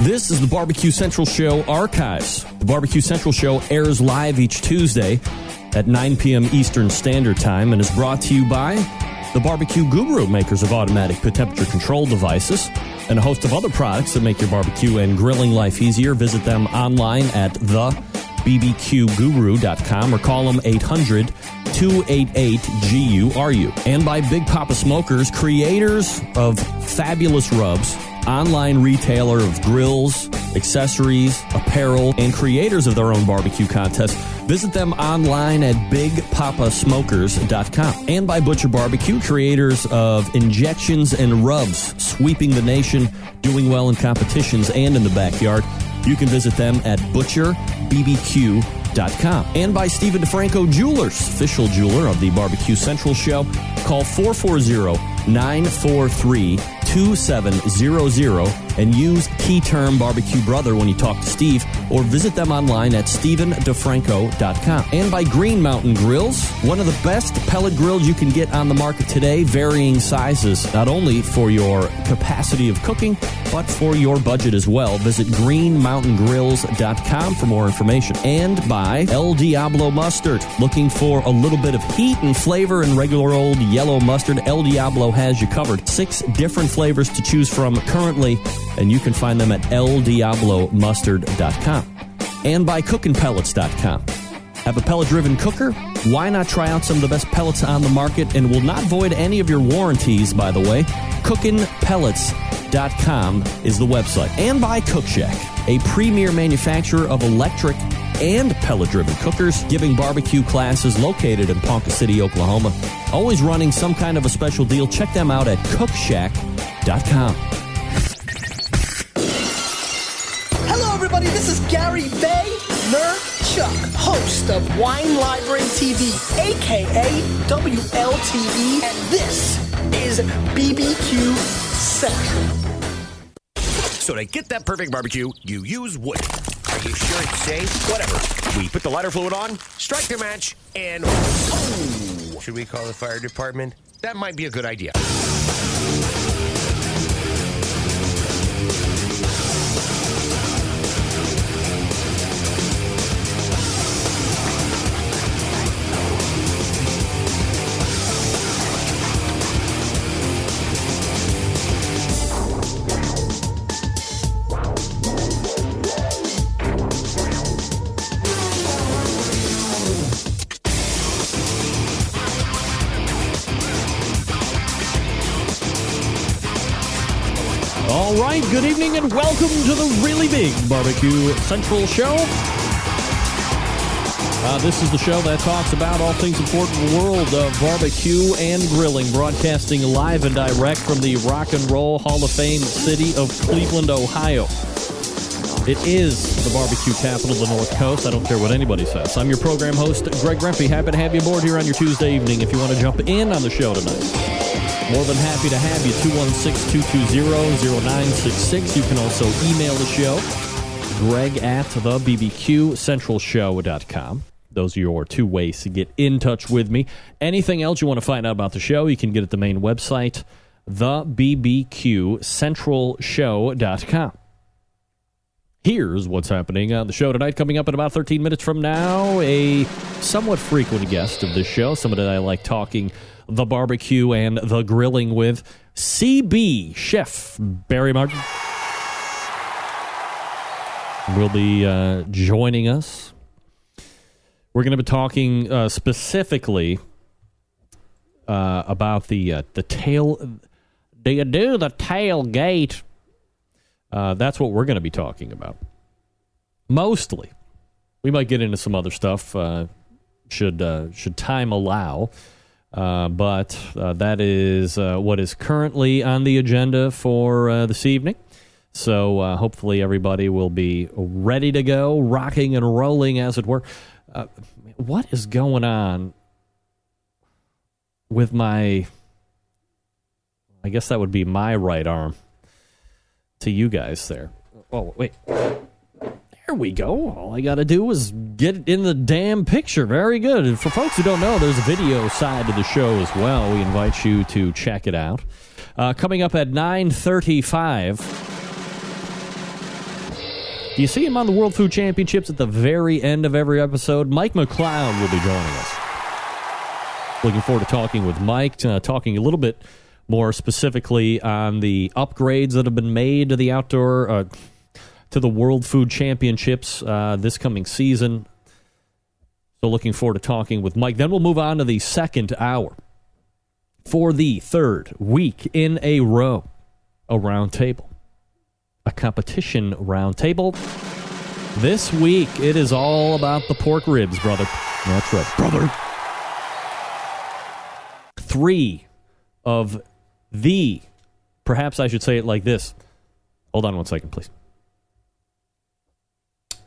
This is the BBQ Central Show Archives. The BBQ Central Show airs live each Tuesday at 9 p.m. Eastern Standard Time and is brought to you by the BBQ Guru, makers of automatic temperature control devices, and a host of other products that make your barbecue and grilling life easier. Visit them online at thebbqguru.com or call them 800-288-GURU. And by Big Poppa Smokers, creators of fabulous rubs, online retailer of grills, accessories, apparel, and creators of their own barbecue contests. Visit them online at bigpoppasmokers.com. And by Butcher Barbecue, creators of injections and rubs, sweeping the nation, doing well in competitions and in the backyard. You can visit them at butcherbbq.com. And by Stephen DiFranco Jewelers, official jeweler of the Barbecue Central Show. Call 440-943-2700 and use key term Barbecue Brother when you talk to Steve, or visit them online at StephenDiFranco.com. And by Green Mountain Grills, one of the best pellet grills you can get on the market today, varying sizes, not only for your capacity of cooking, but for your budget as well. Visit greenmountaingrills.com for more information. And by El Diablo Mustard, looking for a little bit of heat and flavor in regular old yellow mustard, El Diablo has you covered. 6 different flavors to choose from currently, and you can find them at eldiablomustard.com. And by CookinPellets.com. Have a pellet-driven cooker? Why not try out some of the best pellets on the market and will not void any of your warranties, by the way? CookinPellets.com is the website. And by Cookshack, a premier manufacturer of electric and pellet-driven cookers, giving barbecue classes located in Ponca City, Oklahoma. Always running some kind of a special deal. Check them out at Cookshack.com. Hello, everybody. This is Gary Vaynerchuk, host of Wine Library TV, a.k.a. WLTV, and this is BBQ Central. So to get that perfect barbecue, you use wood. Are you sure it's safe? Whatever. We put the lighter fluid on, strike the match, and... Oh! Should we call the fire department? That might be a good idea. All right, good evening and welcome to the really big Barbecue Central Show. This is the show that talks about all things important in the world of barbecue and grilling, broadcasting live and direct from the Rock and Roll Hall of Fame city of Cleveland, Ohio. It is the barbecue capital of the North Coast. I don't care what anybody says. I'm your program host, Greg Rempe. Happy to have you aboard here on your Tuesday evening if you want to jump in on the show tonight. More than happy to have you, 216-220-0966. You can also email the show, greg at thebbqcentralshow.com. Those are your 2 ways to get in touch with me. Anything else you want to find out about the show, you can get at the main website, thebbqcentralshow.com. Here's what's happening on the show tonight. Coming up in about 13 minutes from now, a somewhat frequent guest of this show, somebody that I like talking the barbecue and the grilling with, CB Chef Barry Martin will be joining us. We're going to be talking specifically about the tail. Do you do the tailgate? That's what we're going to be talking about. Mostly. We might get into some other stuff should time allow. But that is what is currently on the agenda for this evening. So hopefully everybody will be ready to go, rocking and rolling, as it were. What is going on with my... I guess that would be my right arm to you guys there. Oh, wait. There we go. All I got to do is get in the damn picture. Very good. And for folks who don't know, there's a video side to the show as well. We invite you to check it out. Coming up at 9:35, Do you see him on the World Food Championships at the very end of every episode? Mike McCloud will be joining us. Looking forward to talking with Mike, talking a little bit more specifically on the upgrades that have been made to the outdoor, to the World Food Championships this coming season. So looking forward to talking with Mike. Then we'll move on to the second hour for the third week in a row, a round table, a competition round table. This week, it is all about the pork ribs, brother. That's right, brother. 3 of the, perhaps I should say it like this. Hold on one second, please.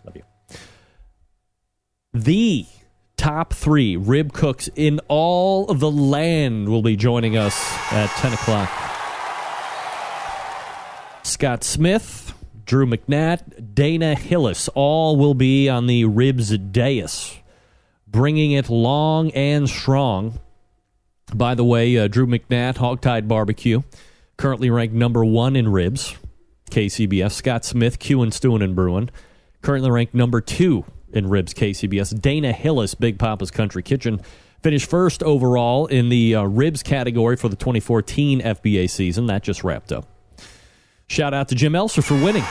Love you. The top 3 rib cooks in all of the land will be joining us at 10 o'clock. Scott Smith, Drew McNatt, Dana Hillis, all will be on the ribs dais, bringing it long and strong. By the way, Drew McNatt, Hogtied Barbecue, currently ranked number 1 in ribs, KCBS. Scott Smith, Q'in Stewin' and Brew'N, currently ranked number 2 in ribs, KCBS. Dana Hillis, Big Poppa's Country Kitchen, finished first overall in the ribs category for the 2014 FBA season. That just wrapped up. Shout out to Jim Elser for winning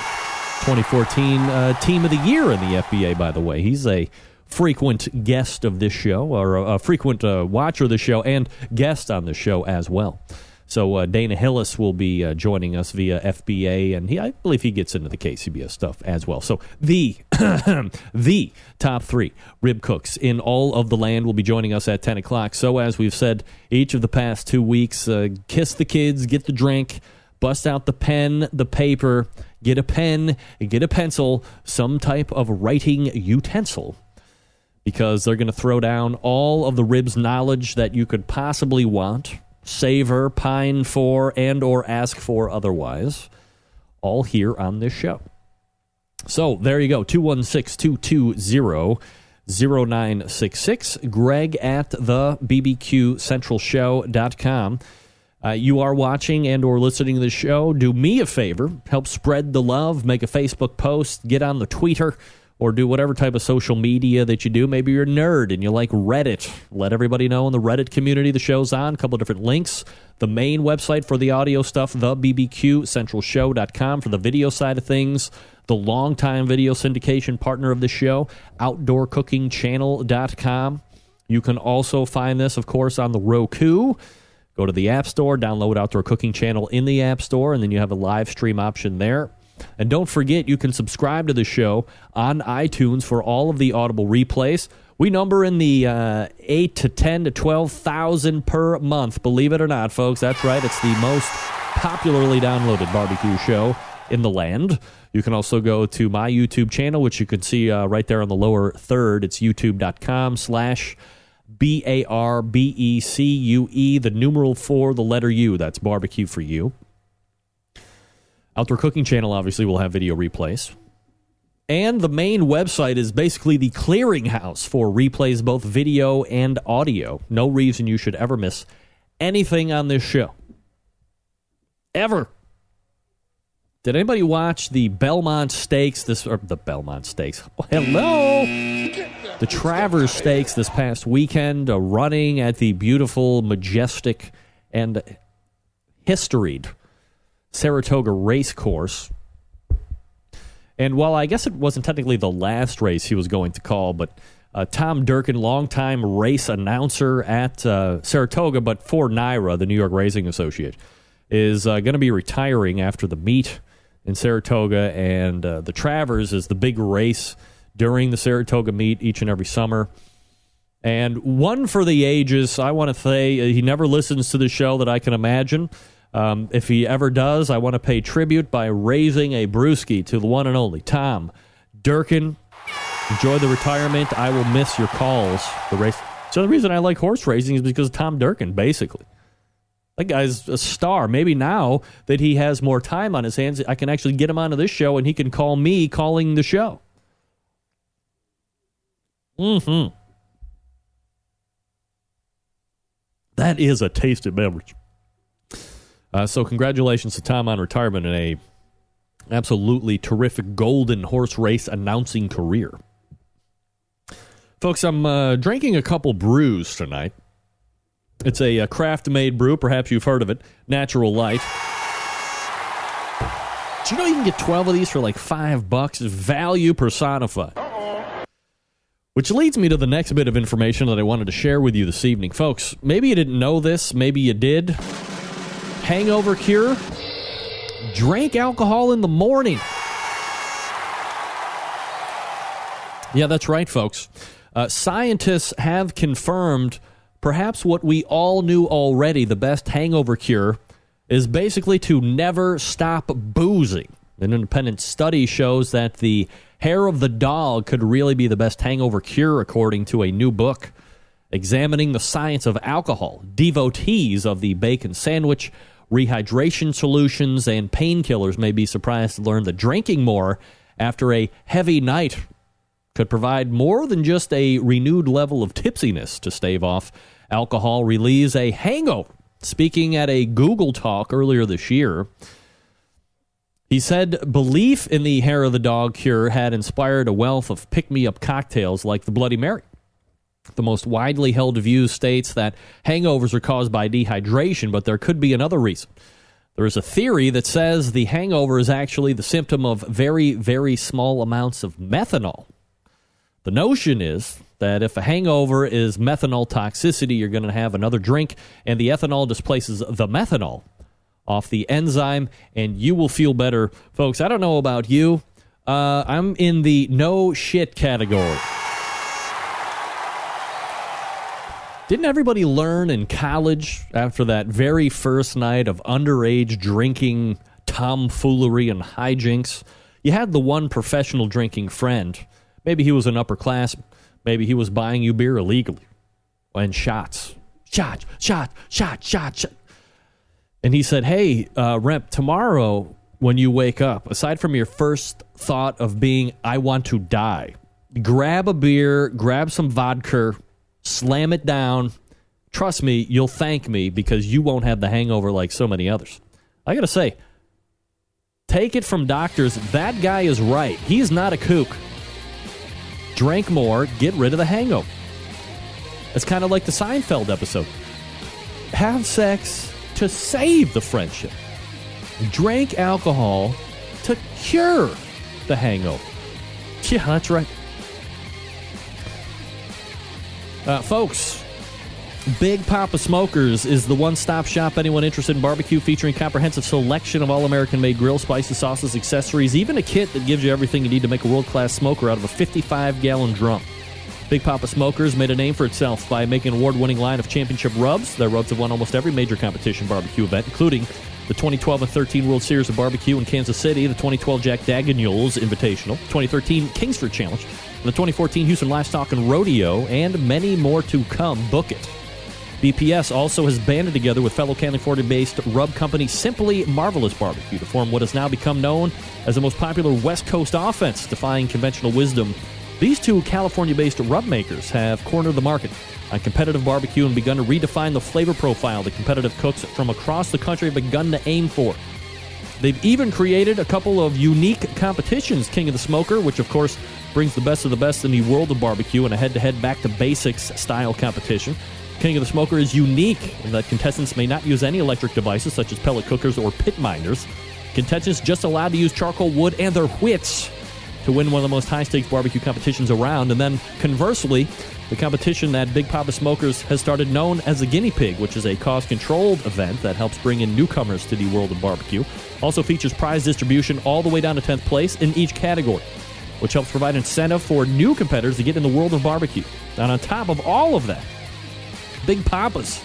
2014 Team of the Year in the FBA, by the way. He's a frequent guest of this show, or a frequent watcher of the show and guest on the show as well. So Dana Hillis will be joining us via FBA, and I believe he gets into the KCBS stuff as well. So the the top 3 rib cooks in all of the land will be joining us at 10 o'clock. So as we've said each of the past 2 weeks, kiss the kids, get the drink, bust out the pen, the paper, get a pen, get a pencil, some type of writing utensil, because they're going to throw down all of the ribs knowledge that you could possibly want, savor, pine for, and or ask for otherwise, all here on this show. So there you go, 216-220-0966, Greg at the BBQCentralShow.com. You are watching and or listening to the show. Do me a favor, help spread the love, make a Facebook post, get on the Twitter, or do whatever type of social media that you do. Maybe you're a nerd and you like Reddit. Let everybody know in the Reddit community the show's on. A couple of different links. The main website for the audio stuff, thebbqcentralshow.com for the video side of things. The longtime video syndication partner of the show, outdoorcookingchannel.com. You can also find this, of course, on the Roku. Go to the App Store, download Outdoor Cooking Channel in the App Store, and then you have a live stream option there. And don't forget, you can subscribe to the show on iTunes for all of the Audible replays. We number in the 8 to 10 to 12,000 per month. Believe it or not, folks, that's right. It's the most popularly downloaded barbecue show in the land. You can also go to my YouTube channel, which you can see right there on the lower third. It's youtube.com/BARBECUE, the numeral 4, the letter U. That's barbecue for you. Outdoor Cooking Channel obviously will have video replays. And the main website is basically the clearinghouse for replays, both video and audio. No reason you should ever miss anything on this show. Ever. Did anybody watch the Belmont Stakes the Belmont Stakes? Oh, hello! The Travers Stakes this past weekend, running at the beautiful, majestic, and historied Saratoga race course. And while I guess it wasn't technically the last race he was going to call, but Tom Durkin, longtime race announcer at Saratoga, but for NYRA, the New York Racing Association, is going to be retiring after the meet in Saratoga. And the Travers is the big race during the Saratoga meet each and every summer. And one for the ages. I want to say he never listens to the show that I can imagine. If he ever does, I want to pay tribute by raising a brewski to the one and only Tom Durkin. Enjoy the retirement. I will miss your calls. The race. So the reason I like horse racing is because of Tom Durkin, basically. That guy's a star. Maybe now that he has more time on his hands, I can actually get him onto this show and he can call me calling the show. Mm-hmm. That is a tasty beverage. So congratulations to Tom on retirement in a Absolutely terrific golden horse race announcing career. Folks, I'm drinking a couple brews tonight. It's a craft-made brew. Perhaps you've heard of it. Natural Light. Do you know you can get 12 of these for like $5? Value personified. Which leads me to the next bit of information that I wanted to share with you this evening. Folks, maybe you didn't know this. Maybe you did. Hangover cure. Drink alcohol in the morning. Yeah, that's right, folks. Scientists have confirmed perhaps what we all knew already. The best hangover cure is basically to never stop boozing. An independent study shows that the hair of the dog could really be the best hangover cure, according to a new book examining the science of alcohol. Devotees of the bacon sandwich, rehydration solutions, and painkillers may be surprised to learn that drinking more after a heavy night could provide more than just a renewed level of tipsiness to stave off alcohol, relieves a hangover. Speaking at a Google talk earlier this year, he said belief in the hair of the dog cure had inspired a wealth of pick-me-up cocktails like the Bloody Mary. The most widely held view states that hangovers are caused by dehydration, but there could be another reason. There is a theory that says the hangover is actually the symptom of very, very small amounts of methanol. The notion is that if a hangover is methanol toxicity, you're going to have another drink, and the ethanol displaces the methanol off the enzyme, and you will feel better. Folks, I don't know about you. I'm in the no shit category. Didn't everybody learn in college after that very first night of underage drinking, tomfoolery, and hijinks? You had the one professional drinking friend. Maybe he was an upper class. Maybe he was buying you beer illegally. And shots. Shot. And he said, hey, Rep, tomorrow when you wake up, aside from your first thought of being, I want to die, grab a beer, grab some vodka, slam it down. Trust me, you'll thank me because you won't have the hangover like so many others. I got to say, take it from doctors. That guy is right. He's not a kook. Drink more, get rid of the hangover. It's kind of like the Seinfeld episode. Have sex to save the friendship. Drink alcohol to cure the hangover. Yeah, that's right. Folks, Big Poppa Smokers is the one-stop shop anyone interested in barbecue, featuring comprehensive selection of all-American-made grill spices, sauces, accessories, even a kit that gives you everything you need to make a world-class smoker out of a 55-gallon drum. Big Poppa Smokers made a name for itself by making an award-winning line of championship rubs. Their rubs have won almost every major competition barbecue event, including the 2012 and 13 World Series of Barbecue in Kansas City, the 2012 Jack Daniels Invitational, 2013 Kingsford Challenge, and the 2014 Houston Livestock and Rodeo, and many more to come. Book it. BPS also has banded together with fellow California-based rub company Simply Marvelous Barbecue to form what has now become known as the most popular West Coast offense, defying conventional wisdom. These two California-based rub makers have cornered the market on competitive barbecue and begun to redefine the flavor profile that competitive cooks from across the country have begun to aim for. They've even created a couple of unique competitions, King of the Smoker, which of course brings the best of the best in the world of barbecue, and a head-to-head back-to-basics style competition. King of the Smoker is unique in that contestants may not use any electric devices such as pellet cookers or pit minders. Contestants just allowed to use charcoal wood and their wits to win one of the most high-stakes barbecue competitions around. And then, conversely, the competition that Big Poppa Smokers has started, known as the Guinea Pig, which is a cost-controlled event that helps bring in newcomers to the world of barbecue, also features prize distribution all the way down to 10th place in each category, which helps provide incentive for new competitors to get in the world of barbecue. And on top of all of that, Big Poppas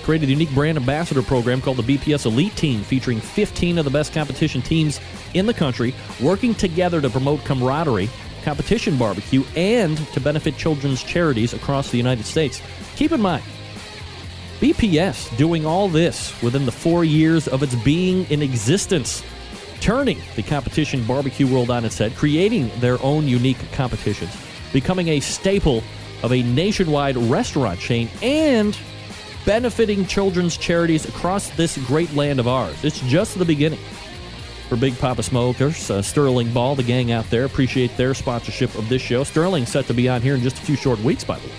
created a unique brand ambassador program called the BPS Elite Team, featuring 15 of the best competition teams in the country working together to promote camaraderie, competition barbecue, and to benefit children's charities across the United States. Keep in mind, BPS doing all this within the 4 years of its being in existence, turning the competition barbecue world on its head, creating their own unique competitions, becoming a staple of a nationwide restaurant chain, and benefiting children's charities across this great land of ours. It's just the beginning. for Big Poppa Smokers, Sterling Ball, the gang out there. Appreciate their sponsorship of this show. Sterling's set to be on here in just a few short weeks, by the way.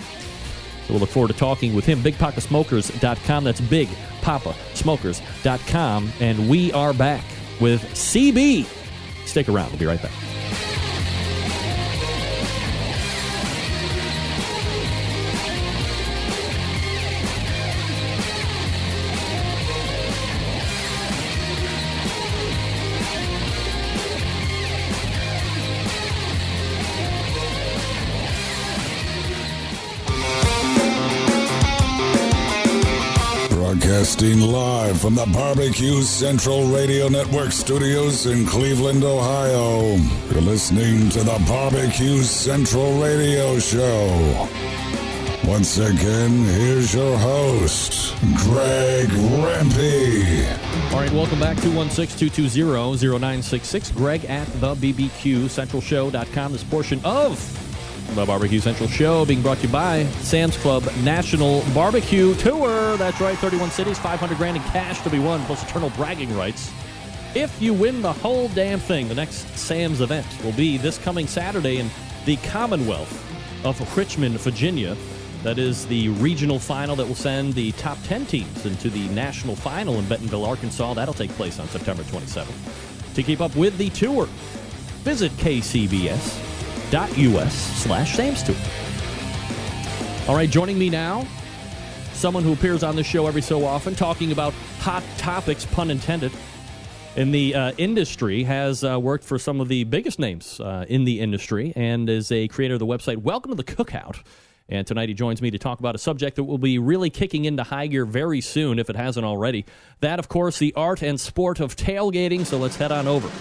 So we'll look forward to talking with him. BigPoppaSmokers.com. That's BigPoppaSmokers.com. And we are back with CB. Stick around. We'll be right back. Broadcasting live from the BBQ Central Radio Network studios in Cleveland, Ohio. You're listening to the BBQ Central Radio Show. Once again, here's your host, Greg Rempe. All right, welcome back, 216-220-0966. Greg at the BBQCentralShow.com. This portion of the Barbecue Central Show being brought to you by Sam's Club National Barbecue Tour. That's right, 31 cities, $500,000 in cash to be won, plus eternal bragging rights. If you win the whole damn thing, the next Sam's event will be this coming Saturday in the Commonwealth of Richmond, Virginia. That is the regional final that will send the top 10 teams into the national final in Bentonville, Arkansas. That'll take place on September 27th. To keep up with the tour, visit KCBS.us/Sam's Tour. All right, joining me now, someone who appears on this show every so often, talking about hot topics, pun intended, in the industry, has worked for some of the biggest names in the industry, and is a creator of the website Welcome to the Cookout. And tonight he joins me to talk about a subject that will be really kicking into high gear very soon, if it hasn't already. That, of course, the art and sport of tailgating. So let's head on over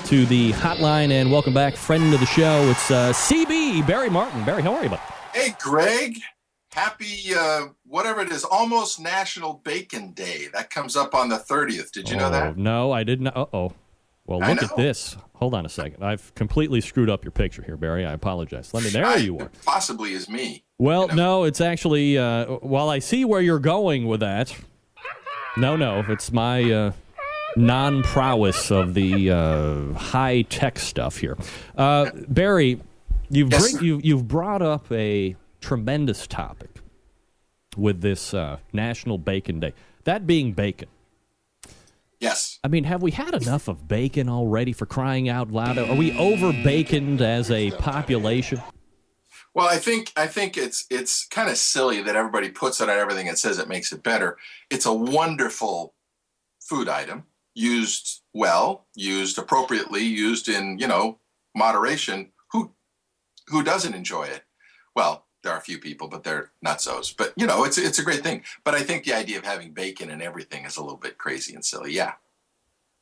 to the hotline and welcome back friend of the show. It's CB, Barry Martin. Barry, how are you, bud? Hey, Greg. Happy, whatever it is, almost National Bacon Day. That comes up on the 30th. Did you know that? No, I didn't. Uh-oh. Well, look at this. Hold on a second. I've completely screwed up your picture here, Barry. I apologize. There you are. Possibly is me. Well, no, it's actually, while I see where you're going with that, no, it's my non-prowess of the high-tech stuff here. Barry, you've brought up a tremendous topic with this National Bacon Day, that being bacon. Yes. I mean, have we had enough of bacon already, for crying out loud? Are we over-baconed as a population? Well, I think it's kind of silly that everybody puts it on everything and says it makes it better. It's a wonderful food item, used well, used appropriately, used in, moderation. Who doesn't enjoy it? Well, there are a few people, but they're nutsos. But, it's a great thing. But I think the idea of having bacon and everything is a little bit crazy and silly, yeah.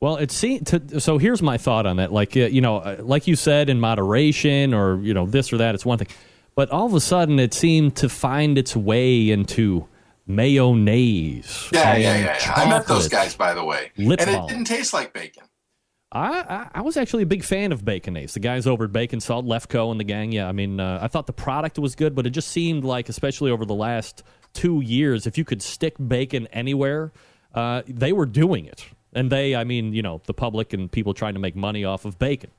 Well, so here's my thought on that. Like, like you said, in moderation or, this or that, it's one thing. But all of a sudden, it seemed to find its way into mayonnaise. Yeah. I met those guys, by the way. And balm. It didn't taste like bacon. I was actually a big fan of Baconaise. The guys over at Bacon Salt, Lefko and the gang, yeah. I mean, I thought the product was good, but it just seemed like, especially over the last 2 years, if you could stick bacon anywhere, they were doing it. And the public and people trying to make money off of bacon.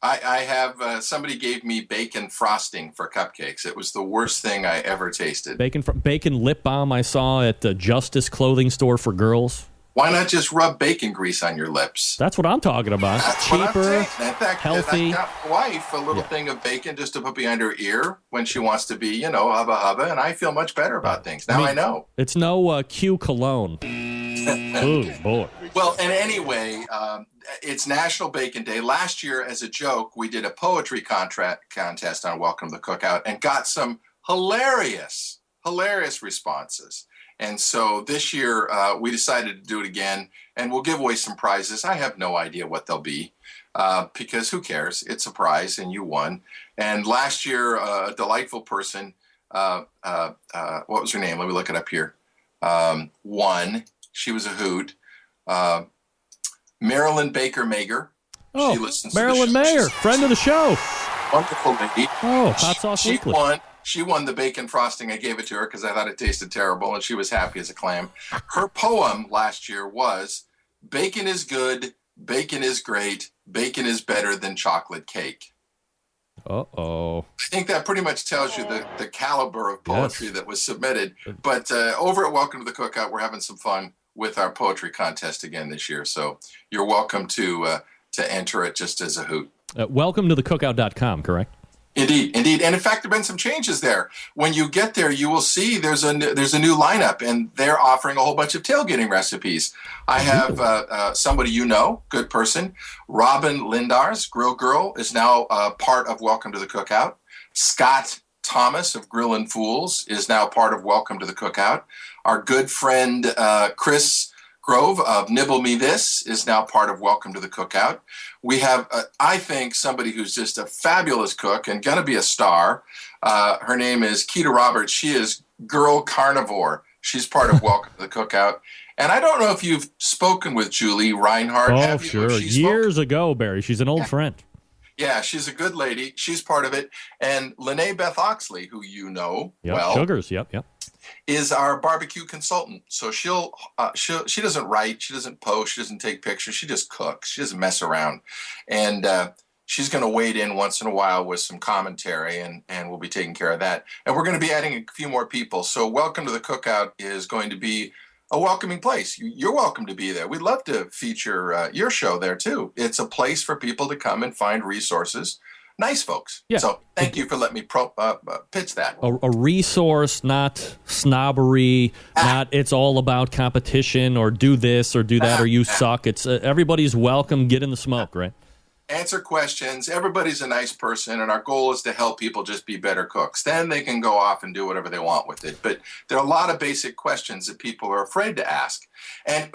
I have, somebody gave me bacon frosting for cupcakes. It was the worst thing I ever tasted. Bacon lip balm I saw at the Justice clothing store for girls. Why not just rub bacon grease on your lips? That's what I'm talking about. That's cheaper, healthy. I got my wife a little thing of bacon just to put behind her ear when she wants to be, hubba, and I feel much better about things. Now I know. It's no Q cologne. Oh, boy. Well, and anyway, it's National Bacon Day. Last year, as a joke, we did a poetry contest on Welcome to the Cookout and got some hilarious responses. And so this year, we decided to do it again, and we'll give away some prizes. I have no idea what they'll be, because who cares? It's a prize, and you won. And last year, a delightful person, what was her name? Let me look it up here. Won. She was a hoot. Marilyn Baker Mager. Oh, she listens Marilyn to the show. Mayer, friend of the show. Wonderful lady. Oh, Hot Sauce Weekly. She won the bacon frosting. I gave it to her because I thought it tasted terrible, and she was happy as a clam. Her poem last year was, "Bacon is good, bacon is great. Bacon is better than chocolate cake. Uh-oh. I think that pretty much tells you the caliber of poetry that was submitted. But over at Welcome to the Cookout, we're having some fun with our poetry contest again this year. So you're welcome to enter it just as a hoot. Welcome to thecookout.com, correct? Indeed. And in fact, there have been some changes there. When you get there, you will see there's a new lineup, and they're offering a whole bunch of tailgating recipes. I have somebody good person, Robin Lindars, Grill Girl, is now part of Welcome to the Cookout. Scott Thomas of Grill and Fools is now part of Welcome to the Cookout. Our good friend Chris Grove of Nibble Me This is now part of Welcome to the Cookout. We have, I think, somebody who's just a fabulous cook and going to be a star. Her name is Keita Roberts. She is Girl Carnivore. She's part of Welcome to the Cookout. And I don't know if you've spoken with Julie Reinhardt. Oh, sure. Years ago, Barry. She's an old friend. Yeah, she's a good lady. She's part of it. And Lene Beth Oxley, who you know well. Sugars, yep. Is our barbecue consultant. So she doesn't write, she doesn't post, she doesn't take pictures, she just cooks. She doesn't mess around. And she's going to wade in once in a while with some commentary, and we'll be taking care of that. And we're going to be adding a few more people. So Welcome to the Cookout is going to be a welcoming place. You're welcome to be there. We'd love to feature your show there too. It's a place for people to come and find resources. Nice folks. Yeah. So thank you for letting me pitch that. A resource, not snobbery, not it's all about competition or do this or do that or you suck. It's everybody's welcome. Get in the smoke, right? Answer questions. Everybody's a nice person, and our goal is to help people just be better cooks. Then they can go off and do whatever they want with it. But there are a lot of basic questions that people are afraid to ask. And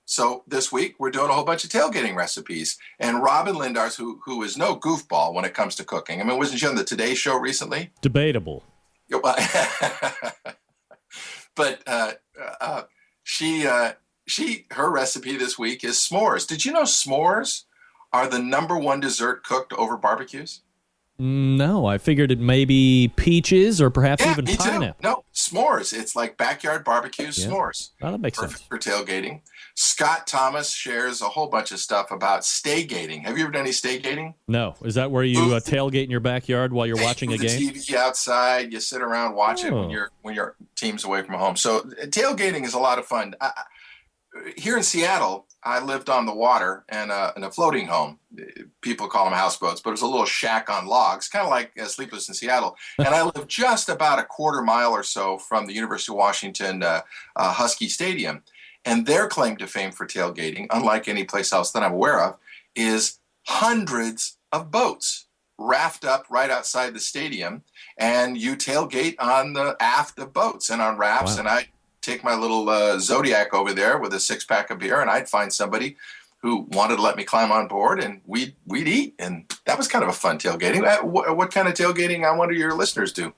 so this week we're doing a whole bunch of tailgating recipes. And Robin Lindars, who is no goofball when it comes to cooking. I mean, wasn't she on the Today Show recently? Debatable. But her recipe this week is s'mores. Did you know s'mores are the number one dessert cooked over barbecues? No, I figured it may be peaches or perhaps even me pineapple. Too. No, s'mores. It's like backyard barbecues, s'mores. Oh, that makes Perfect sense. for tailgating. Scott Thomas shares a whole bunch of stuff about staygating. Have you ever done any staygating? No. Is that where you tailgate in your backyard while you're watching a game? The TV outside, you sit around, watch it when your team's away from home. So tailgating is a lot of fun. Here in Seattle, I lived on the water and in a floating home. People call them houseboats, but it was a little shack on logs, kind of like Sleepless in Seattle. And I lived just about a quarter mile or so from the University of Washington Husky Stadium. And their claim to fame for tailgating, unlike any place else that I'm aware of, is hundreds of boats raft up right outside the stadium. And you tailgate on the aft of boats and on rafts. Wow. And I take my little Zodiac over there with a 6-pack of beer, and I'd find somebody who wanted to let me climb on board, and we'd eat. And that was kind of a fun tailgating. What kind of tailgating, I wonder, your listeners do?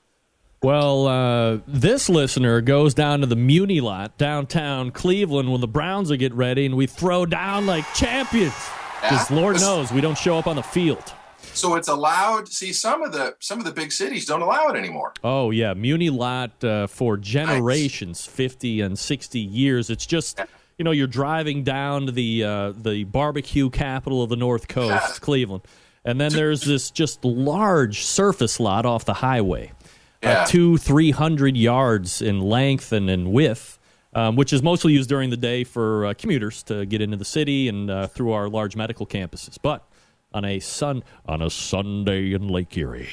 Well, this listener goes down to the Muni lot downtown Cleveland when the Browns are getting ready, and we throw down like champions. Because Lord knows we don't show up on the field. So it's allowed. See, some of the big cities don't allow it anymore. Oh yeah, Muni lot for generations, 50 and 60 years. It's just you're driving down to the barbecue capital of the North Coast, Cleveland, and then there's this just large surface lot off the highway, 200-300 yards in length and in width, which is mostly used during the day for commuters to get into the city and through our large medical campuses, but on a Sunday in Lake Erie.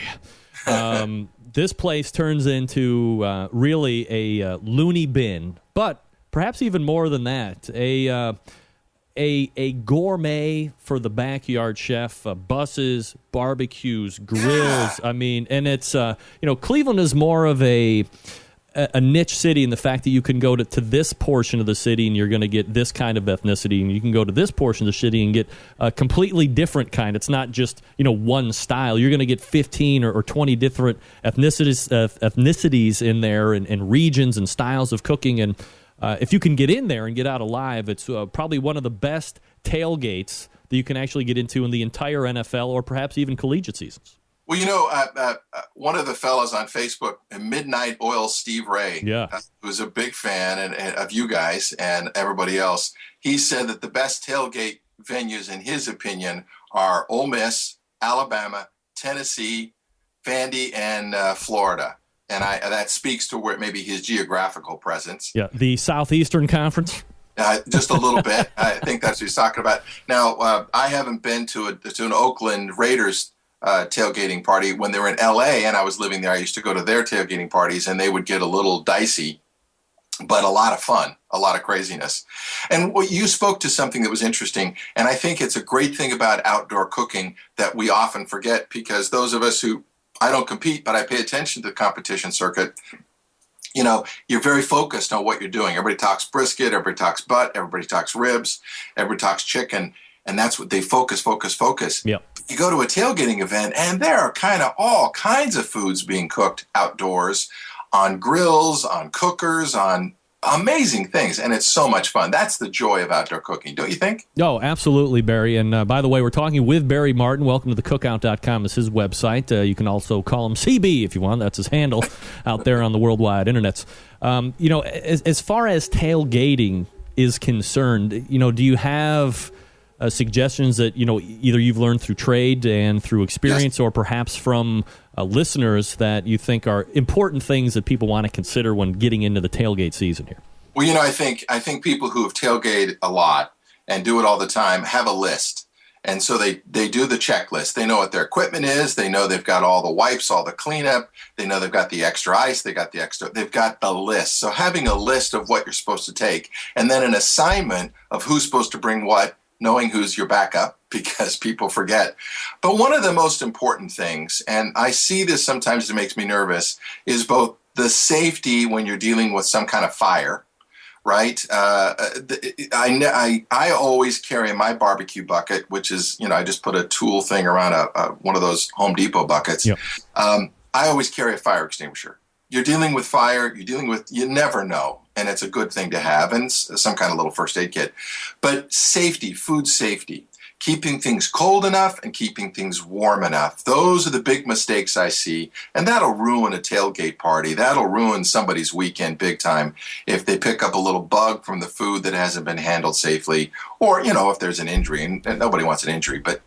This place turns into really a loony bin, but perhaps even more than that, a gourmet for the backyard chef, buses, barbecues, grills. I mean, and it's Cleveland is more of a niche city in the fact that you can go to this portion of the city and you're going to get this kind of ethnicity, and you can go to this portion of the city and get a completely different kind. It's not just one style. You're going to get 15 or 20 different ethnicities in there, and regions and styles of cooking. And if you can get in there and get out alive, it's probably one of the best tailgates that you can actually get into in the entire NFL or perhaps even collegiate seasons. Well, one of the fellows on Facebook, Midnight Oil Steve Ray, who's a big fan of you guys and everybody else, he said that the best tailgate venues, in his opinion, are Ole Miss, Alabama, Tennessee, Vandy, and Florida. And that speaks to where maybe his geographical presence. Yeah, the Southeastern Conference. Just a little bit. I think that's what he's talking about. Now, I haven't been to an Oakland Raiders tailgating party. When they were in L.A. and I was living there, I used to go to their tailgating parties, and they would get a little dicey, but a lot of fun, a lot of craziness. And you spoke to something that was interesting, and I think it's a great thing about outdoor cooking that we often forget, because those of us who, I don't compete, but I pay attention to the competition circuit, you know, you're very focused on what you're doing. Everybody talks brisket, everybody talks butt, everybody talks ribs, everybody talks chicken, and that's what they focus. Yep. You go to a tailgating event, and there are kind of all kinds of foods being cooked outdoors on grills, on cookers, on amazing things, and it's so much fun. That's the joy of outdoor cooking, don't you think? Oh, absolutely, Barry. And by the way, we're talking with Barry Martin. Welcome to thecookout.com is his website. You can also call him CB if you want. That's his handle out there on the worldwide internets. You know, as far as tailgating is concerned, you know, do you have suggestions that, you know, either you've learned through trade and through experience, yes, or perhaps from listeners that you think are important things that people want to consider when getting into the tailgate season here? Well, you know, I think people who have tailgated a lot and do it all the time have a list. And so they do the checklist. They know what their equipment is. They know they've got all the wipes, all the cleanup. They know they've got the extra ice. They've got the list. So having a list of what you're supposed to take, and then an assignment of who's supposed to bring what, knowing who's your backup, because people forget. But one of the most important things, and I see this sometimes, it makes me nervous, is both the safety when you're dealing with some kind of fire, right? I always carry my barbecue bucket, which is, you know, I just put a tool thing around one of those Home Depot buckets. Yep. I always carry a fire extinguisher. You're dealing with fire, you never know. And it's a good thing to have, and some kind of little first aid kit. But safety, food safety, keeping things cold enough and keeping things warm enough. Those are the big mistakes I see, and that'll ruin a tailgate party. That'll ruin somebody's weekend big time if they pick up a little bug from the food that hasn't been handled safely, or, you know, if there's an injury, and nobody wants an injury, but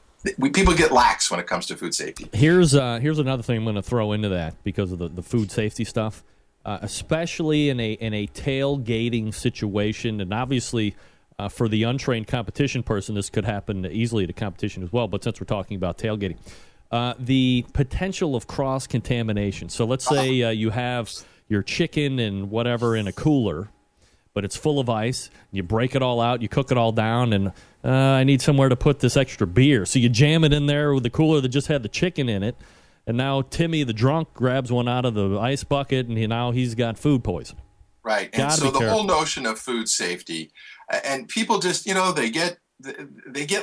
people get lax when it comes to food safety. Here's another thing I'm going to throw into that because of the food safety stuff. Especially in a tailgating situation, and obviously for the untrained competition person, this could happen easily at a competition as well. But since we're talking about tailgating, the potential of cross-contamination. So let's say you have your chicken and whatever in a cooler, but it's full of ice. You break it all out, you cook it all down, and I need somewhere to put this extra beer. So you jam it in there with the cooler that just had the chicken in it. And now Timmy, the drunk, grabs one out of the ice bucket, and now he's got food poisoning. Right. And so the whole notion of food safety, and people just, you know, they get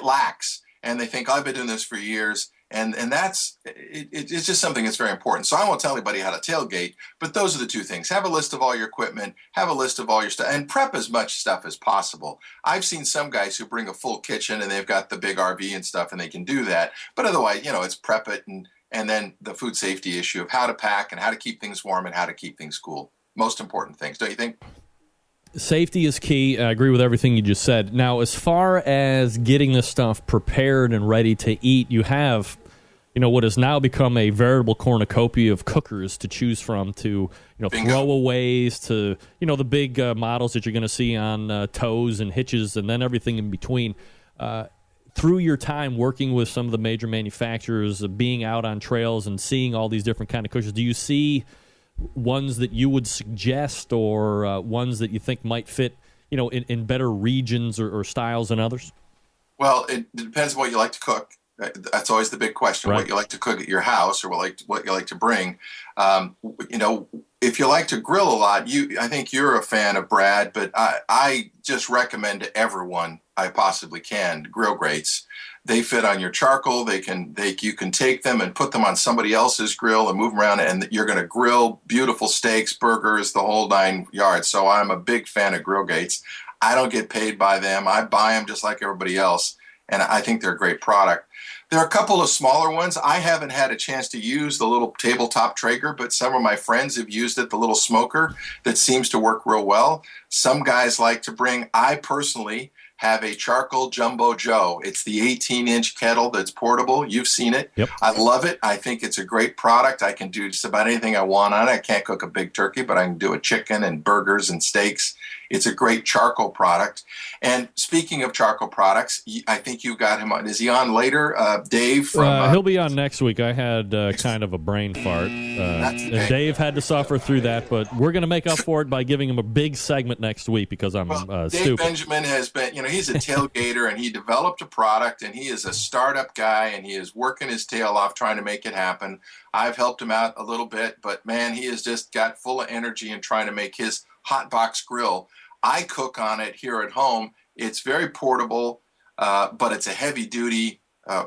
lax, and they think, I've been doing this for years, and that's it's just something that's very important. So I won't tell anybody how to tailgate, but those are the two things. Have a list of all your equipment, have a list of all your stuff, and prep as much stuff as possible. I've seen some guys who bring a full kitchen, and they've got the big RV and stuff, and they can do that. But otherwise, you know, it's prep it, and then the food safety issue of how to pack and how to keep things warm and how to keep things cool. Most important things, don't you think? Safety is key. I agree with everything you just said. Now, as far as getting this stuff prepared and ready to eat, you have, you know, what has now become a veritable cornucopia of cookers to choose from, to, you know, throwaways, to, you know, the big models that you're going to see on tows and hitches, and then everything in between. Through your time working with some of the major manufacturers, being out on trails and seeing all these different kind of cookers, do you see ones that you would suggest, or ones that you think might fit, you know, in better regions or styles than others? Well, it depends on what you like to cook. That's always the big question, right? What you like to cook at your house, or what you like to bring. You know, if you like to grill a lot, I think you're a fan of Brad, but I just recommend to everyone I possibly can grill grates. They fit on your charcoal. You can take them and put them on somebody else's grill and move them around, and you're going to grill beautiful steaks, burgers, the whole 9 yards. So I'm a big fan of grill grates. I don't get paid by them. I buy them just like everybody else, and I think they're a great product. There are a couple of smaller ones. I haven't had a chance to use the little tabletop Traeger, but some of my friends have used it, the little smoker that seems to work real well. Some guys like to bring, I personally have a charcoal Jumbo Joe. It's the 18-inch kettle that's portable. You've seen it. Yep. I love it. I think it's a great product. I can do just about anything I want on it. I can't cook a big turkey, but I can do a chicken and burgers and steaks. It's a great charcoal product. And speaking of charcoal products, I think you got him on. Is he on later? Dave? He'll be on next week. I had kind of a brain fart. And Dave had to suffer through that, but we're going to make up for it by giving him a big segment next week because I'm Dave stupid. Benjamin has been, he's a tailgater, and he developed a product, and he is a startup guy, and he is working his tail off trying to make it happen. I've helped him out a little bit, but man, he has just got full of energy and trying to make his hot box grill. I cook on it here at home. It's very portable, but it's a heavy-duty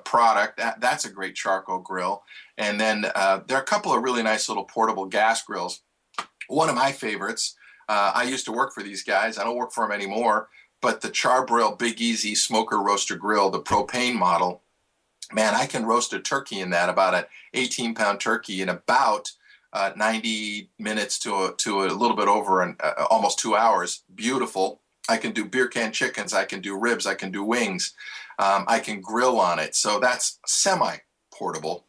product. That's a great charcoal grill. And then there are a couple of really nice little portable gas grills. One of my favorites, I used to work for these guys. I don't work for them anymore, but the Char-Broil Big Easy Smoker Roaster Grill, the propane model, man, I can roast a turkey in that, about an 18-pound turkey in about 90 minutes to a little bit over almost 2 hours. Beautiful. I can do beer can chickens. I can do ribs. I can do wings. I can grill on it. So that's semi-portable,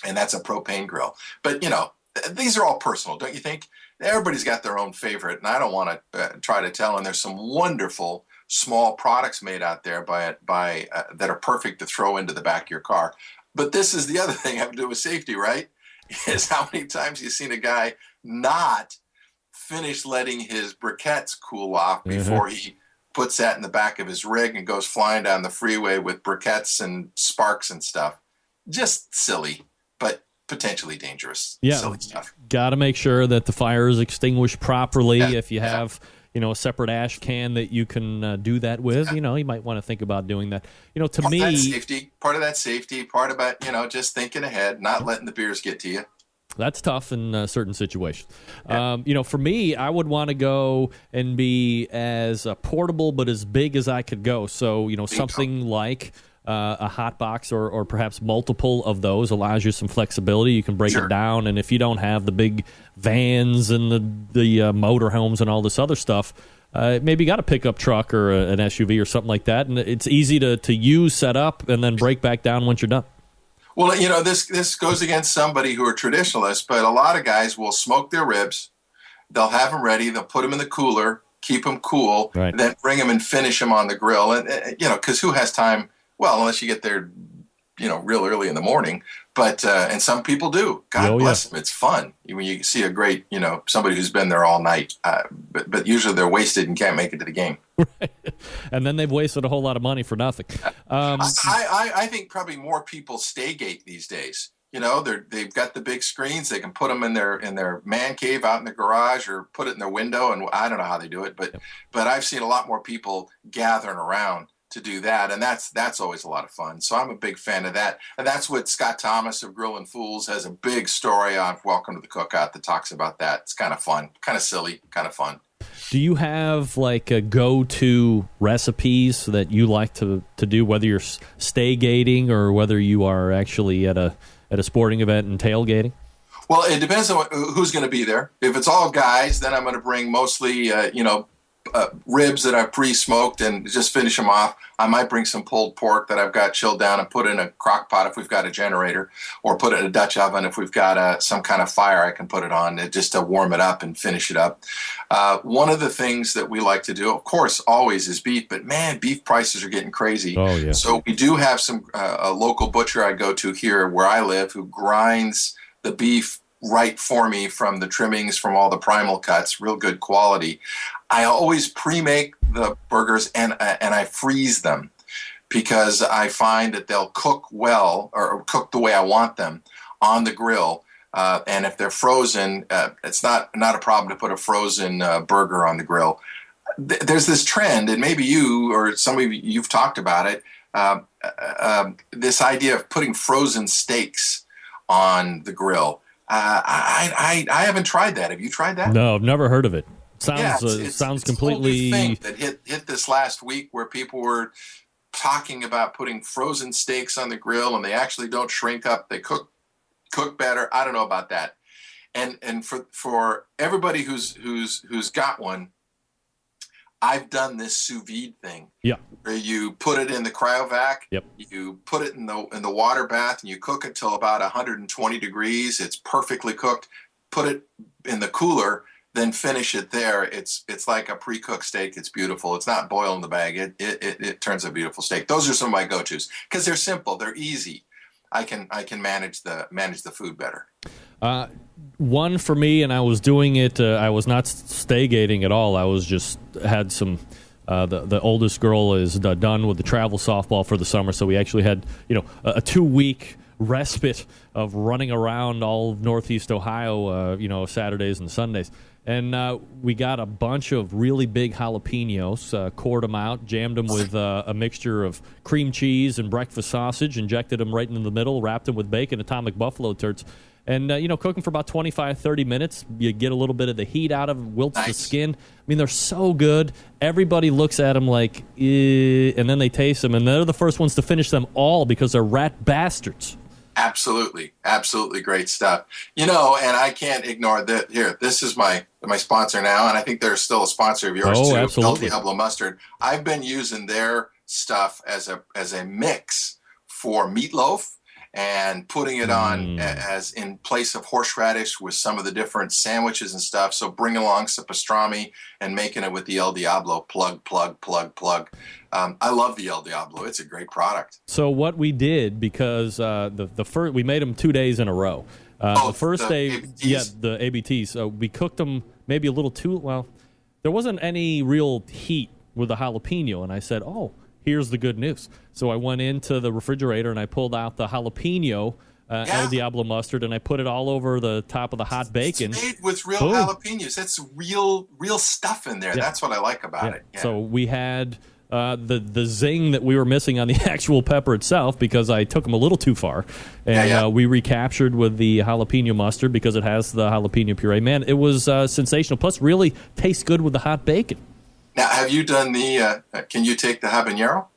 and that's a propane grill. But, these are all personal, don't you think? Everybody's got their own favorite, and I don't want to try to tell. And there's some wonderful small products made out there that are perfect to throw into the back of your car. But this is the other thing having to do with safety, right? Is how many times you've seen a guy not finish letting his briquettes cool off before he puts that in the back of his rig and goes flying down the freeway with briquettes and sparks and stuff. Just silly, but potentially dangerous. Yeah, silly stuff. Got to make sure that the fire is extinguished properly. Yeah, if you have a separate ash can that you can do that with, you might want to think about doing that. To me, part of that safety, part about, just thinking ahead, not letting the beers get to you. That's tough in certain situations. Yeah. For me, I would want to go and be as portable but as big as I could go. So, something like a hot box or perhaps multiple of those allows you some flexibility. You can break it down, and if you don't have the big vans and the motorhomes and all this other stuff, maybe you got a pickup truck or an SUV or something like that, and it's easy to use, set up, and then break back down once you're done. Well, this goes against somebody who are traditionalists, but a lot of guys will smoke their ribs. They'll have them ready. They'll put them in the cooler, keep them cool, right, then bring them and finish them on the grill. And, because who has time? Well, unless you get there, real early in the morning. But and some people do. God bless them. It's fun when you see a great, somebody who's been there all night. But usually they're wasted and can't make it to the game. Right. And then they've wasted a whole lot of money for nothing. I think probably more people Staygate these days. They've got the big screens. They can put them in their man cave out in the garage or put it in their window. And I don't know how they do it, but I've seen a lot more people gathering around to do that, and that's always a lot of fun. So I'm a big fan of that, and that's what Scott Thomas of Grillin' Fools has a big story on Welcome to the Cookout that talks about that. It's kind of fun, kind of silly, kind of fun. Do you have like a go-to recipes that you like to do, whether you're staygating or whether you are actually at a sporting event and tailgating? Well, it depends on who's going to be there. If it's all guys, then I'm going to bring mostly ribs that I've pre-smoked and just finish them off. I might bring some pulled pork that I've got chilled down and put in a crock pot if we've got a generator, or put it in a Dutch oven if we've got some kind of fire I can put it on just to warm it up and finish it up. One of the things that we like to do, of course, always is beef, but man, beef prices are getting crazy. Oh, yeah. So we do have a local butcher I go to here where I live who grinds the beef right for me from the trimmings, from all the primal cuts, real good quality. I always pre-make the burgers and I freeze them because I find that they'll cook well or cook the way I want them on the grill. And if they're frozen, it's not a problem to put a frozen burger on the grill. There's this trend, and maybe you or some of you've talked about it, this idea of putting frozen steaks on the grill. I haven't tried that. Have you tried that? No, I've never heard of it. Sounds it's completely a whole new thing that hit this last week where people were talking about putting frozen steaks on the grill, and they actually don't shrink up. They cook better. I don't know about that. And for everybody who's got one, I've done this sous vide thing. Yeah. Where you put it in the cryovac. Yep. You put it in the water bath and you cook it till about 120 degrees. It's perfectly cooked. Put it in the cooler, then finish it there. It's like a pre-cooked steak. It's beautiful. It's not boiled in the bag. It turns a beautiful steak. Those are some of my go-tos because they're simple. They're easy. I can manage the food better. One for me, and I was doing it. I was not staygating at all. I was just had some. The oldest girl is done with the travel softball for the summer, so we actually had a 2-week respite of running around all of Northeast Ohio. Saturdays and Sundays, and we got a bunch of really big jalapenos, cored them out, jammed them with a mixture of cream cheese and breakfast sausage, injected them right in the middle, wrapped them with bacon, atomic buffalo turds. And, cook them for about 25, 30 minutes. You get a little bit of the heat out of them, wilts the skin. I mean, they're so good. Everybody looks at them like, and then they taste them. And they're the first ones to finish them all because they're rat bastards. Absolutely. Absolutely great stuff. And I can't ignore that. Here, this is my sponsor now, and I think they're still a sponsor of yours, too. Absolutely. Diablo Mustard. I've been using their stuff as a mix for meatloaf, and putting it on as in place of horseradish with some of the different sandwiches and stuff. So bring along some pastrami and making it with the El Diablo. Plug. I love the El Diablo. It's a great product. So what we did, because the first we made them 2 days in a row. The first day, ABTs? the ABTs. We cooked them maybe a little too well. There wasn't any real heat with the jalapeno, and I said, here's the good news. So I went into the refrigerator and I pulled out the jalapeno El Diablo mustard, and I put it all over the top of the hot bacon. It's made with real jalapenos. That's real stuff in there. Yeah. That's what I like about it. Yeah. So we had the zing that we were missing on the actual pepper itself because I took them a little too far. And we recaptured with the jalapeno mustard because it has the jalapeno puree. Man, it was sensational. Plus, really tastes good with the hot bacon. Now, have you done the? Can you take the habanero?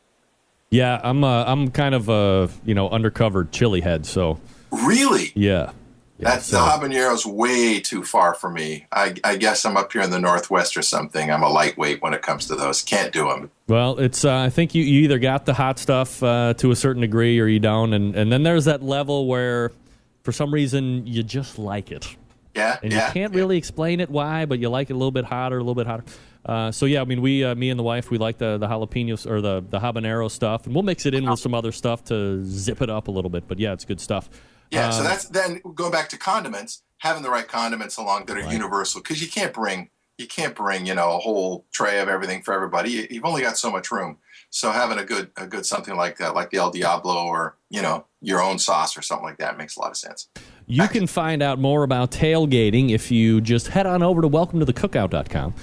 Yeah, I'm kind of a undercover chili head. So really, yeah. The habanero's way too far for me. I guess I'm up here in the Northwest or something. I'm a lightweight when it comes to those. Can't do them. Well, it's I think you either got the hot stuff to a certain degree or you don't, and then there's that level where for some reason you just like it. Yeah, and you can't really explain it why, but you like it a little bit hotter. So yeah, I mean, me and the wife, we like the jalapenos or the habanero stuff, and we'll mix it in with some other stuff to zip it up a little bit. But yeah, it's good stuff. Yeah, so that's then going back to condiments, having the right condiments along that are universal, because you can't bring a whole tray of everything for everybody. You've only got so much room. So having a good something like that, like the El Diablo or your own sauce or something like that, makes a lot of sense. You can find out more about tailgating if you just head on over to welcometothecookout.com.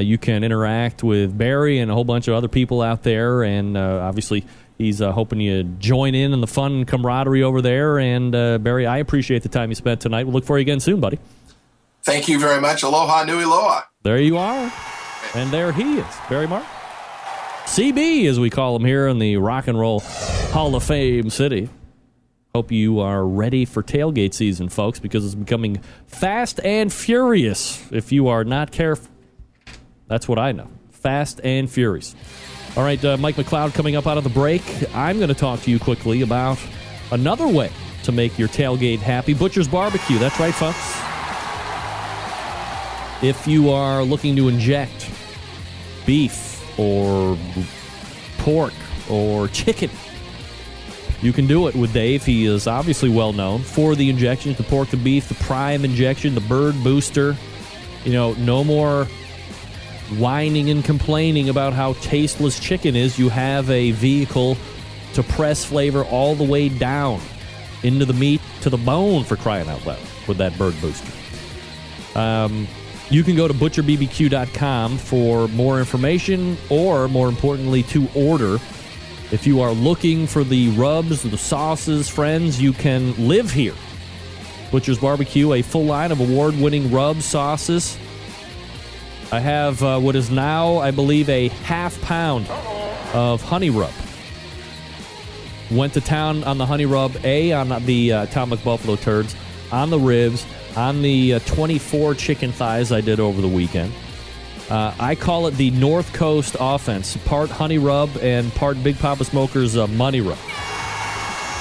You can interact with Barry and a whole bunch of other people out there, and obviously he's hoping you join in the fun and camaraderie over there. And Barry, I appreciate the time you spent tonight. We'll look for you again soon, buddy. Thank you very much. Aloha nui loa. There you are. And there he is, Barry Mark. CB, as we call him here in the Rock and Roll Hall of Fame city. Hope you are ready for tailgate season, folks, because it's becoming fast and furious if you are not careful. That's what I know. Fast and furious. All right, Mike McCloud coming up out of the break. I'm going to talk to you quickly about another way to make your tailgate happy. Butcher's Barbecue. That's right, folks. If you are looking to inject beef or pork or chicken, you can do it with Dave. He is obviously well known for the injections, the pork, the beef, the prime injection, the bird booster. No more whining and complaining about how tasteless chicken is. You have a vehicle to press flavor all the way down into the meat to the bone, for crying out loud, with that bird booster. You can go to butcherbbq.com for more information, or more importantly, to order. If you are looking for the rubs, the sauces, friends, you can live here. Butcher's Barbecue, a full line of award-winning rub sauces. I have what is now, I believe, a half pound of honey rub. Went to town on the honey rub, on the atomic buffalo turds, on the ribs, on the 24 chicken thighs I did over the weekend. I call it the North Coast offense, part honey rub and part Big Poppa Smokers money rub.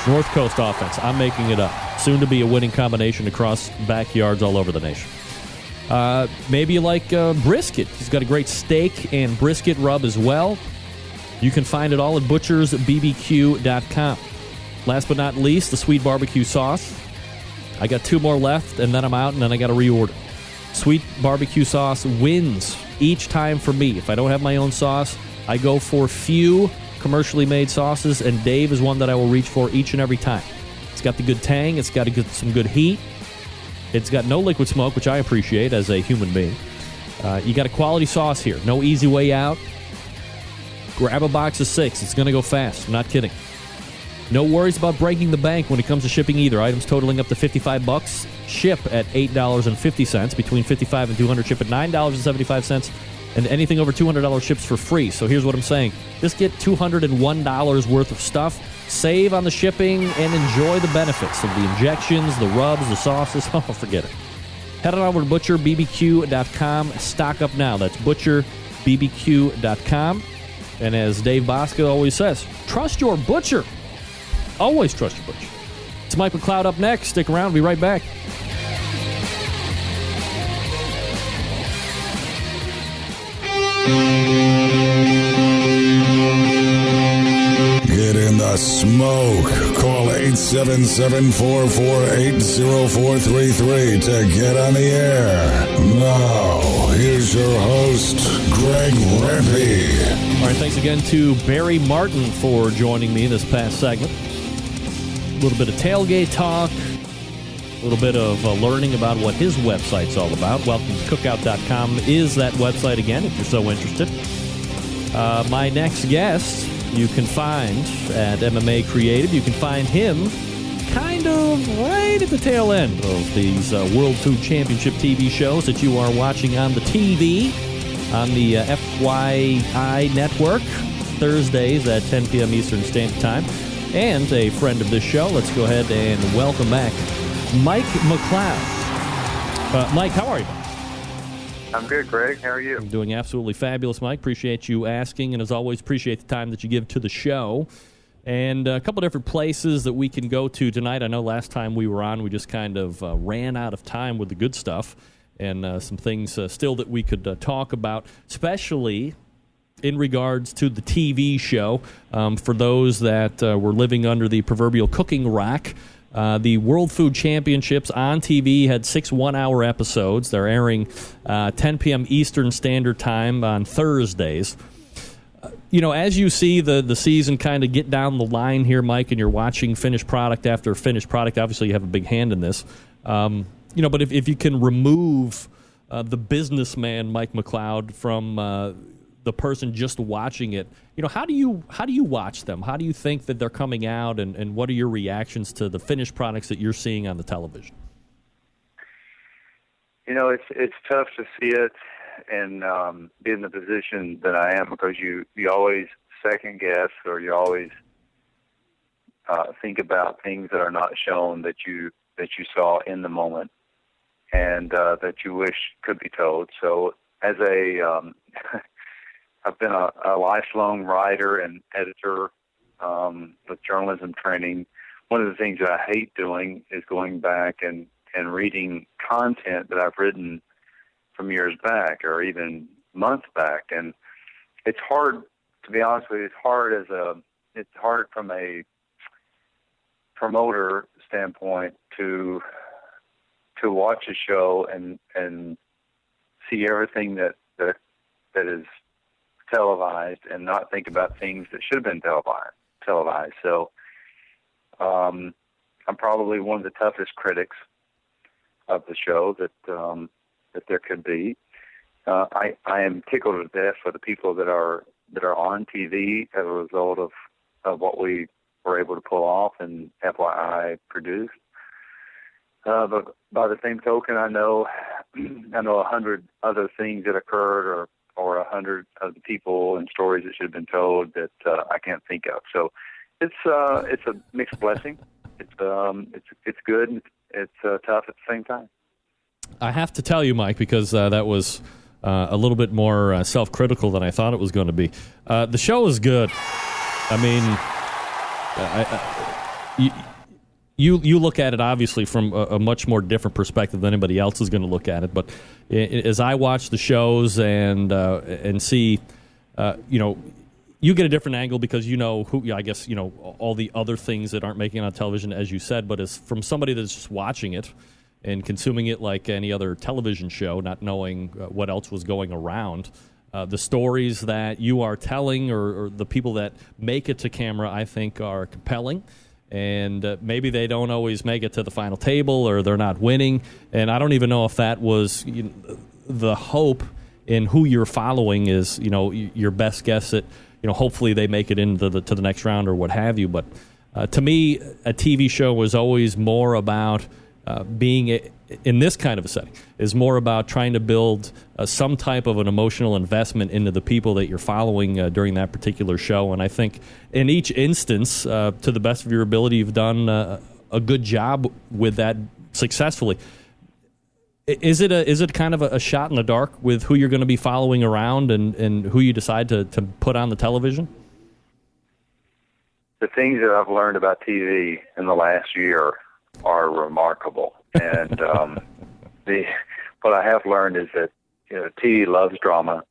North Coast offense. I'm making it up. Soon to be a winning combination across backyards all over the nation. Maybe you like brisket. He's got a great steak and brisket rub as well. You can find it all at butchersbbq.com. Last but not least, the sweet barbecue sauce. I got 2 more left, and then I'm out, and then I got to reorder. Sweet barbecue sauce wins each time for me. If I don't have my own sauce, I go for few commercially made sauces, and Dave is one that I will reach for each and every time. It's got the good tang. It's got some good heat. It's got no liquid smoke, which I appreciate as a human being. You got a quality sauce here. No easy way out. Grab a box of 6. It's going to go fast. I'm not kidding. No worries about breaking the bank when it comes to shipping either. Items totaling up to $55 ship at $8.50. Between $55 and $200 ship at $9.75. And anything over $200 ships for free. So here's what I'm saying. Just get $201 worth of stuff. Save on the shipping and enjoy the benefits of the injections, the rubs, the sauces. Oh, forget it. Head on over to butcherbbq.com. Stock up now. That's butcherbbq.com. And as Dave Bosca always says, trust your butcher. Always trust your butcher. It's Mike McCloud up next. Stick around. We'll be right back. Get in the smoke. Call 877-448-0433 to get on the air. Now, here's your host, Greg Rempe. All right, thanks again to Barry Martin for joining me this past segment. A little bit of tailgate talk, a little bit of learning about what his website's all about. Welcome to cookout.com is that website again, if you're so interested. My next guest you can find at MMA Creative. You can find him kind of right at the tail end of these World Food Championship TV shows that you are watching on the TV, on the FYI network, Thursdays at 10 p.m. Eastern Standard Time. And a friend of this show, let's go ahead and welcome back Mike McCloud. Mike, how are you? I'm good, Greg. How are you? I'm doing absolutely fabulous, Mike. Appreciate you asking, and as always, appreciate the time that you give to the show. And a couple different places that we can go to tonight. I know last time we were on, we just kind of ran out of time with the good stuff, and some things still that we could talk about, especially in regards to the TV show. For those that were living under the proverbial cooking rack, the World Food Championships on TV had 6 one-hour episodes. They're airing 10 p.m. Eastern Standard Time on Thursdays. As you see the season kind of get down the line here, Mike, and you're watching finished product after finished product, obviously you have a big hand in this. But if you can remove the businessman, Mike McCloud, from the person just watching it, how do you watch them? How do you think that they're coming out, and what are your reactions to the finished products that you're seeing on the television? It's tough to see it and be in the position that I am, because you always second guess, or you always think about things that are not shown that you saw in the moment, and that you wish could be told. So as I've been a lifelong writer and editor with journalism training. One of the things that I hate doing is going back and reading content that I've written from years back or even months back. And it's hard, to be honest with you, it's hard from a promoter standpoint to watch a show and see everything that is televised and not think about things that should have been televised. So I'm probably one of the toughest critics of the show that there could be. I am tickled to death for the people that are on TV as a result of what we were able to pull off and FYI produced. But by the same token, I know 100 other things that occurred, or 100 of the people and stories that should have been told that I can't think of. So it's a mixed blessing. It's good. And it's tough at the same time. I have to tell you, Mike, because that was a little bit more self-critical than I thought it was going to be. The show is good. I mean, you look at it obviously from a much more different perspective than anybody else is going to look at it. But as I watch the shows and see, you get a different angle because all the other things that aren't making it on television, as you said. But as from somebody that's just watching it and consuming it like any other television show, not knowing what else was going around, the stories that you are telling or the people that make it to camera, I think, are compelling. And maybe they don't always make it to the final table or they're not winning. And I don't even know if that was the hope in who you're following is, your best guess at, hopefully they make it into to the next round or what have you. But to me, a TV show was always more about being in this kind of a setting, is more about trying to build some type of an emotional investment into the people that you're following during that particular show. And I think in each instance, to the best of your ability, you've done a good job with that successfully. Is it kind of a shot in the dark with who you're going to be following around and who you decide to put on the television? The things that I've learned about TV in the last year are remarkable. And what I have learned is that TV loves drama.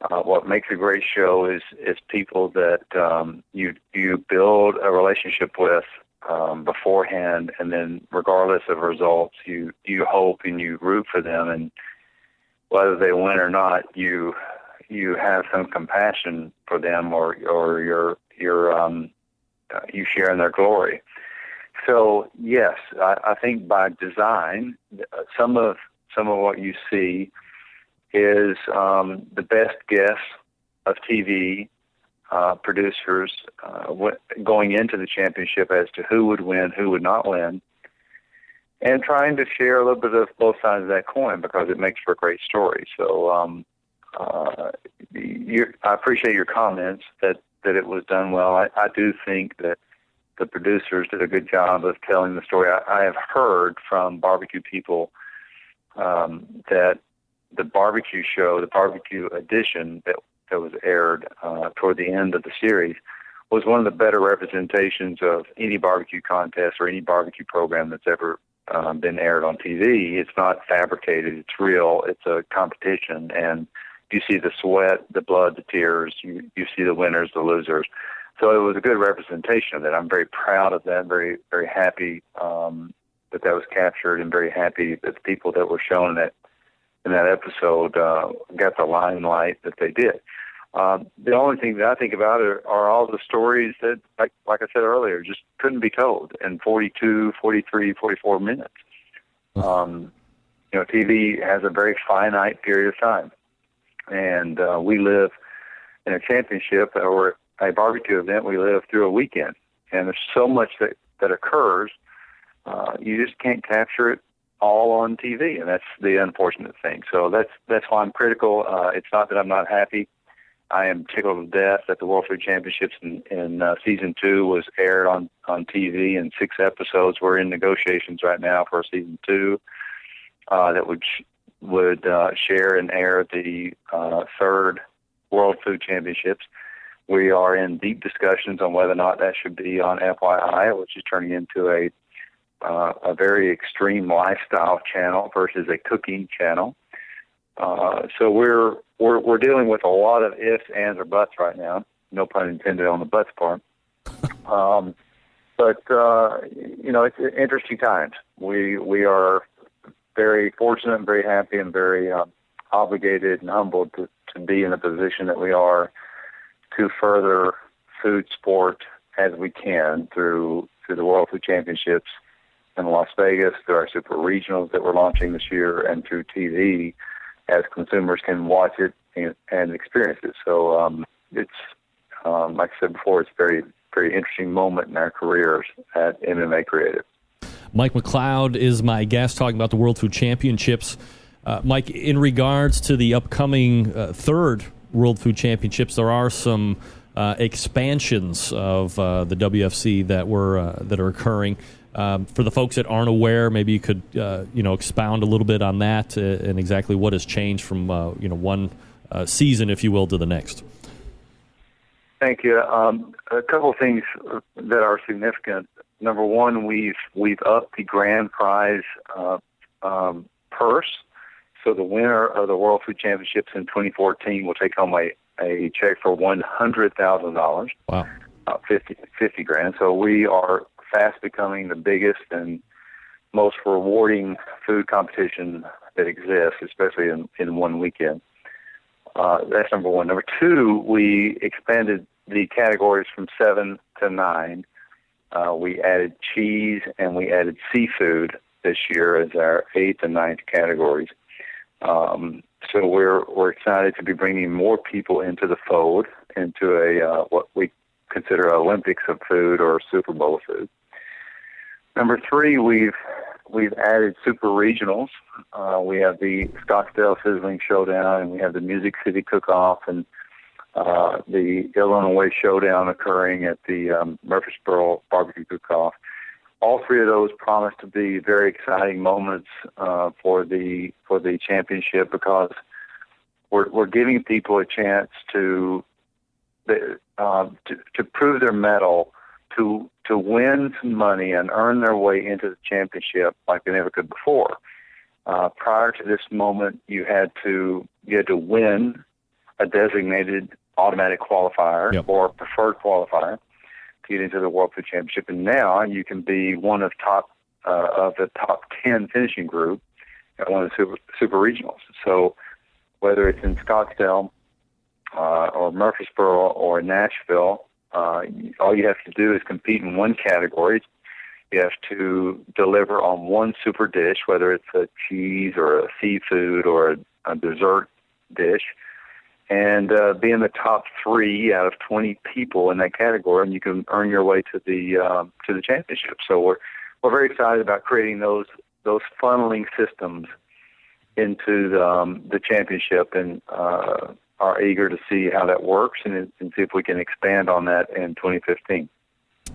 What makes a great show is people that you build a relationship with beforehand, and then regardless of results, you hope and you root for them, and whether they win or not, you have some compassion for them, or you share in their glory. So yes, I think by design, some of what you see is the best guess of TV producers going into the championship as to who would win, who would not win, and trying to share a little bit of both sides of that coin because it makes for a great story. So I appreciate your comments that it was done well. I do think that the producers did a good job of telling the story. I have heard from barbecue people that the barbecue show, the barbecue edition that was aired toward the end of the series, was one of the better representations of any barbecue contest or any barbecue program that's ever been aired on TV. It's not fabricated. It's real. It's a competition. And you see the sweat, the blood, the tears. You see the winners, the losers. So it was a good representation of that. I'm very proud of that, very, very happy that was captured, and very happy that the people that were shown in that episode got the limelight that they did. The only thing that I think about are all the stories that, like I said earlier, just couldn't be told in 42, 43, 44 minutes. TV has a very finite period of time, and we live in a championship or a barbecue event. We live through a weekend, and there's so much that occurs. You just can't capture it all on TV, and that's the unfortunate thing. So that's why I'm critical. It's not that I'm not happy. I am tickled to death that the World Food Championships in Season 2 was aired on TV, and 6 episodes. We're in negotiations right now for Season 2 that would share and air the 3rd World Food Championships. We are in deep discussions on whether or not that should be on FYI, which is turning into a very extreme lifestyle channel versus a cooking channel. So we're dealing with a lot of ifs, ands, or buts right now. No pun intended on the buts part. But it's interesting times. We are very fortunate and very happy and very obligated and humbled to be in the position that we are to further food sport as we can through the World Food Championships in Las Vegas, through our super regionals that we're launching this year, and through TV as consumers can watch it and experience it. So it's, like I said before, it's a very, very interesting moment in our careers at MMA Creative. Mike McCloud is my guest talking about the World Food Championships. Mike, in regards to the upcoming 3rd World Food Championships, there are some expansions of the WFC that are occurring. For the folks that aren't aware, maybe you could expound a little bit on that and exactly what has changed from one season, if you will, to the next. Thank you. A couple of things that are significant. Number one, we've upped the grand prize purse. So the winner of the World Food Championships in 2014 will take home a check for $100,000. Wow. 50 grand. So we are fast becoming the biggest and most rewarding food competition that exists, especially in one weekend. That's number one. Number two, we expanded the categories from 7 to 9. We added cheese and we added seafood this year as our 8th and 9th categories. So we're excited to be bringing more people into the fold, into a what we consider Olympics of food or Super Bowl of food. Number three, we've added super regionals. We have the Scottsdale Sizzling Showdown, and we have the Music City Cook-Off, and the Illinois Showdown occurring at the Murfreesboro Barbecue Cook-Off. All three of those promise to be very exciting moments for the championship, because we're giving people a chance to prove their mettle, to win some money and earn their way into the championship like they never could before. Prior to this moment, you had to win a designated automatic qualifier or preferred qualifier to get into the World Food Championship, and now you can be one of the top 10 finishing group at one of the super regionals. So whether it's in Scottsdale or Murfreesboro or Nashville, all you have to do is compete in one category. You have to deliver on one super dish, whether it's a cheese or a seafood or a dessert dish, and be in the top 3 out of 20 people in that category, and you can earn your way to the championship. So we're very excited about creating those funneling systems into the championship, and are eager to see how that works and see if we can expand on that in 2015.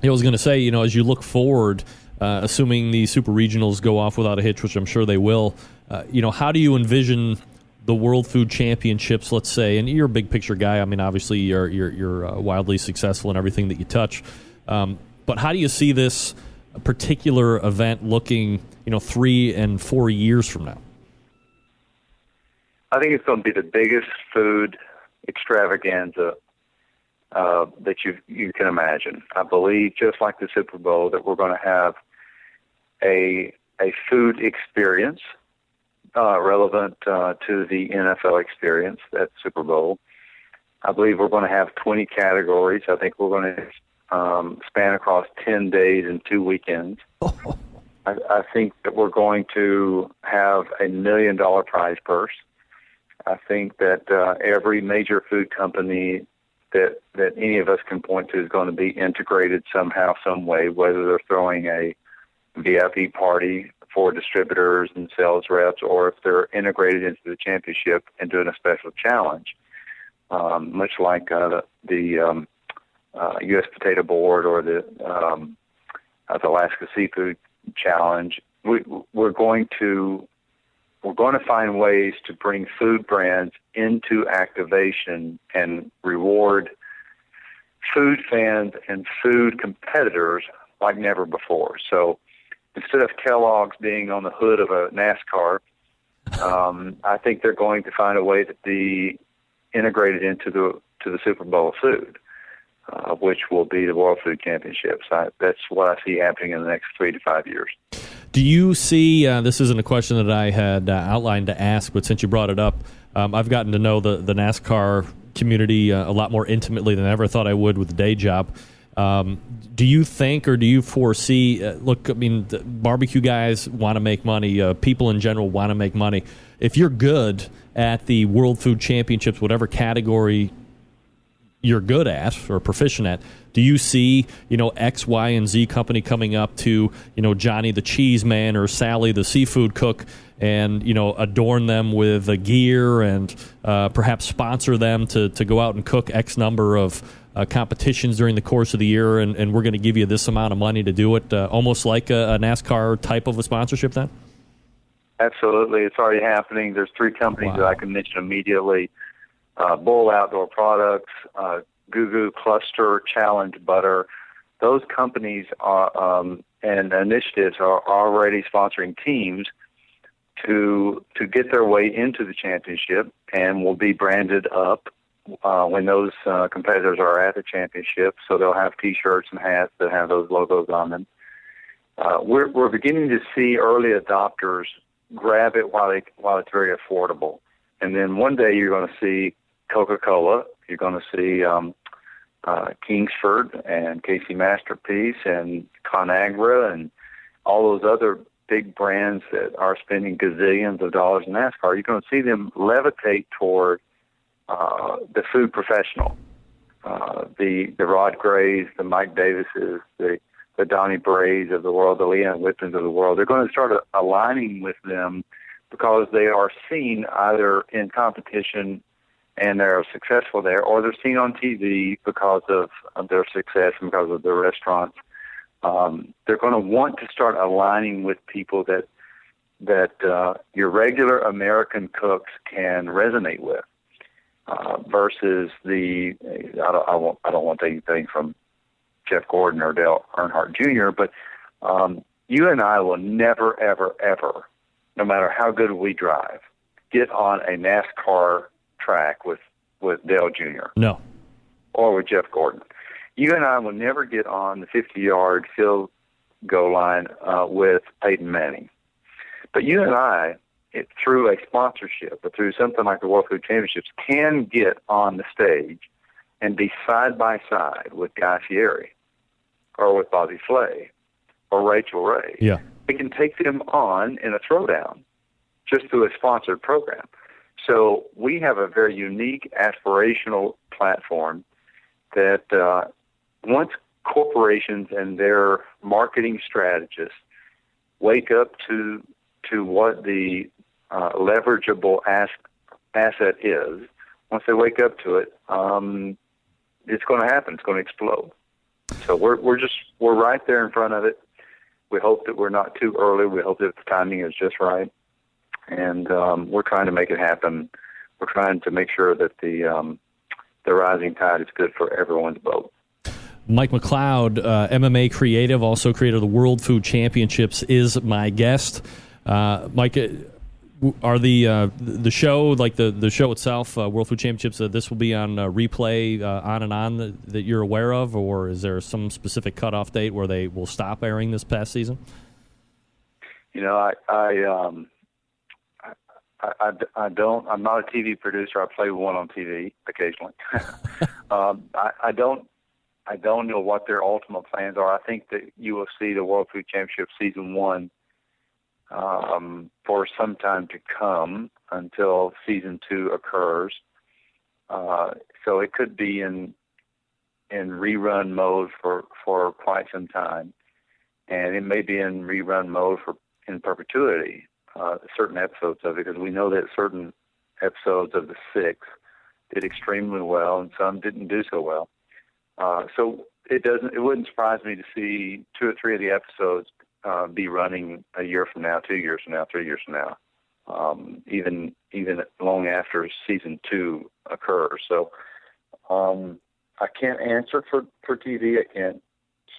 I was going to say, as you look forward, assuming the super regionals go off without a hitch, which I'm sure they will, how do you envision the World Food Championships, let's say, and you're a big picture guy. I mean, obviously you're wildly successful in everything that you touch. But how do you see this particular event looking, 3 and 4 years from now? I think it's going to be the biggest food extravaganza that you can imagine. I believe, just like the Super Bowl, that we're going to have a food experience relevant to the NFL experience at Super Bowl. I believe we're going to have 20 categories. I think we're going to span across 10 days and 2 weekends. I think that we're going to have $1 million prize purse. I think that every major food company that any of us can point to is going to be integrated somehow, some way, whether they're throwing a VIP party for distributors and sales reps, or if they're integrated into the championship and doing a special challenge, much like the U.S. Potato Board or the Alaska Seafood Challenge. We're going to find ways to bring food brands into activation and reward food fans and food competitors like never before. So instead of Kellogg's being on the hood of a NASCAR, I think they're going to find a way to be integrated into the Super Bowl of food, which will be the World Food Championships. That's what I see happening in the next 3 to 5 years. Do you see, this isn't a question that I had outlined to ask, but since you brought it up, I've gotten to know the NASCAR community a lot more intimately than I ever thought I would with the day job. Do you think, or do you foresee, look, I mean, the barbecue guys want to make money, people in general want to make money. If you're good at the World Food Championships, whatever category you're good at or proficient at, do you see, X, Y, and Z company coming up to, Johnny the cheese man or Sally the seafood cook and, adorn them with gear and perhaps sponsor them to go out and cook X number of competitions during the course of the year, and we're going to give you this amount of money to do it, almost like a NASCAR type of a sponsorship then? Absolutely. It's already happening. There's 3 companies that I can mention immediately. Bull Outdoor Products, Guru Cluster, Challenge Butter. Those companies are, and initiatives are already sponsoring teams to get their way into the championship, and will be branded up when those competitors are at the championship. So they'll have T-shirts and hats that have those logos on them. We're beginning to see early adopters grab it while it's very affordable, and then one day you're going to see Coca-Cola, you're going to see Kingsford and KC Masterpiece and ConAgra and all those other big brands that are spending gazillions of dollars in NASCAR. You're going to see them levitate toward the food professional, the Rod Grays, the Mike Davises, the Donnie Brays of the world, the Leanne Whitmans of the world. They're going to start aligning with them because they are seen either in competition and they're successful there, or they're seen on TV because of their success and because of their restaurants. They're going to want to start aligning with people that your regular American cooks can resonate with, versus I don't want anything from Jeff Gordon or Dale Earnhardt Jr., but you and I will never, ever, ever, no matter how good we drive, get on a NASCAR track with Dale Jr. No. Or with Jeff Gordon. You and I will never get on the 50-yard field goal line with Peyton Manning. But you and I, through a sponsorship or through something like the World Food Championships, can get on the stage and be side by side with Guy Fieri or with Bobby Flay or Rachel Ray. Yeah. We can take them on in a throwdown just through a sponsored program. So we have a very unique aspirational platform that once corporations and their marketing strategists wake up to what the leverageable asset is, once they wake up to it, it's going to happen. It's going to explode. So we're right there in front of it. We hope that we're not too early. We hope that the timing is just right. And we're trying to make it happen. We're trying to make sure that the rising tide is good for everyone's boat. Mike McCloud, MMA creative, also creator of the World Food Championships, is my guest. Mike, are the show, like the show itself, World Food Championships, this will be on replay on and on that you're aware of, or is there some specific cutoff date where they will stop airing this past season? You know, I don't. I'm not a TV producer. I play one on TV occasionally. I don't know what their ultimate plans are. I think that you will see the World Food Championship Season 1 for some time to come until Season 2 occurs. So it could be in rerun mode for quite some time, and it may be in rerun mode in perpetuity. Certain episodes of it, because we know that certain episodes of the 6 did extremely well and some didn't do so well. So it wouldn't surprise me to see 2 or 3 of the episodes be running a year from now, 2 years from now, 3 years from now, even long after Season 2 occurs. So I can't answer for TV. I can't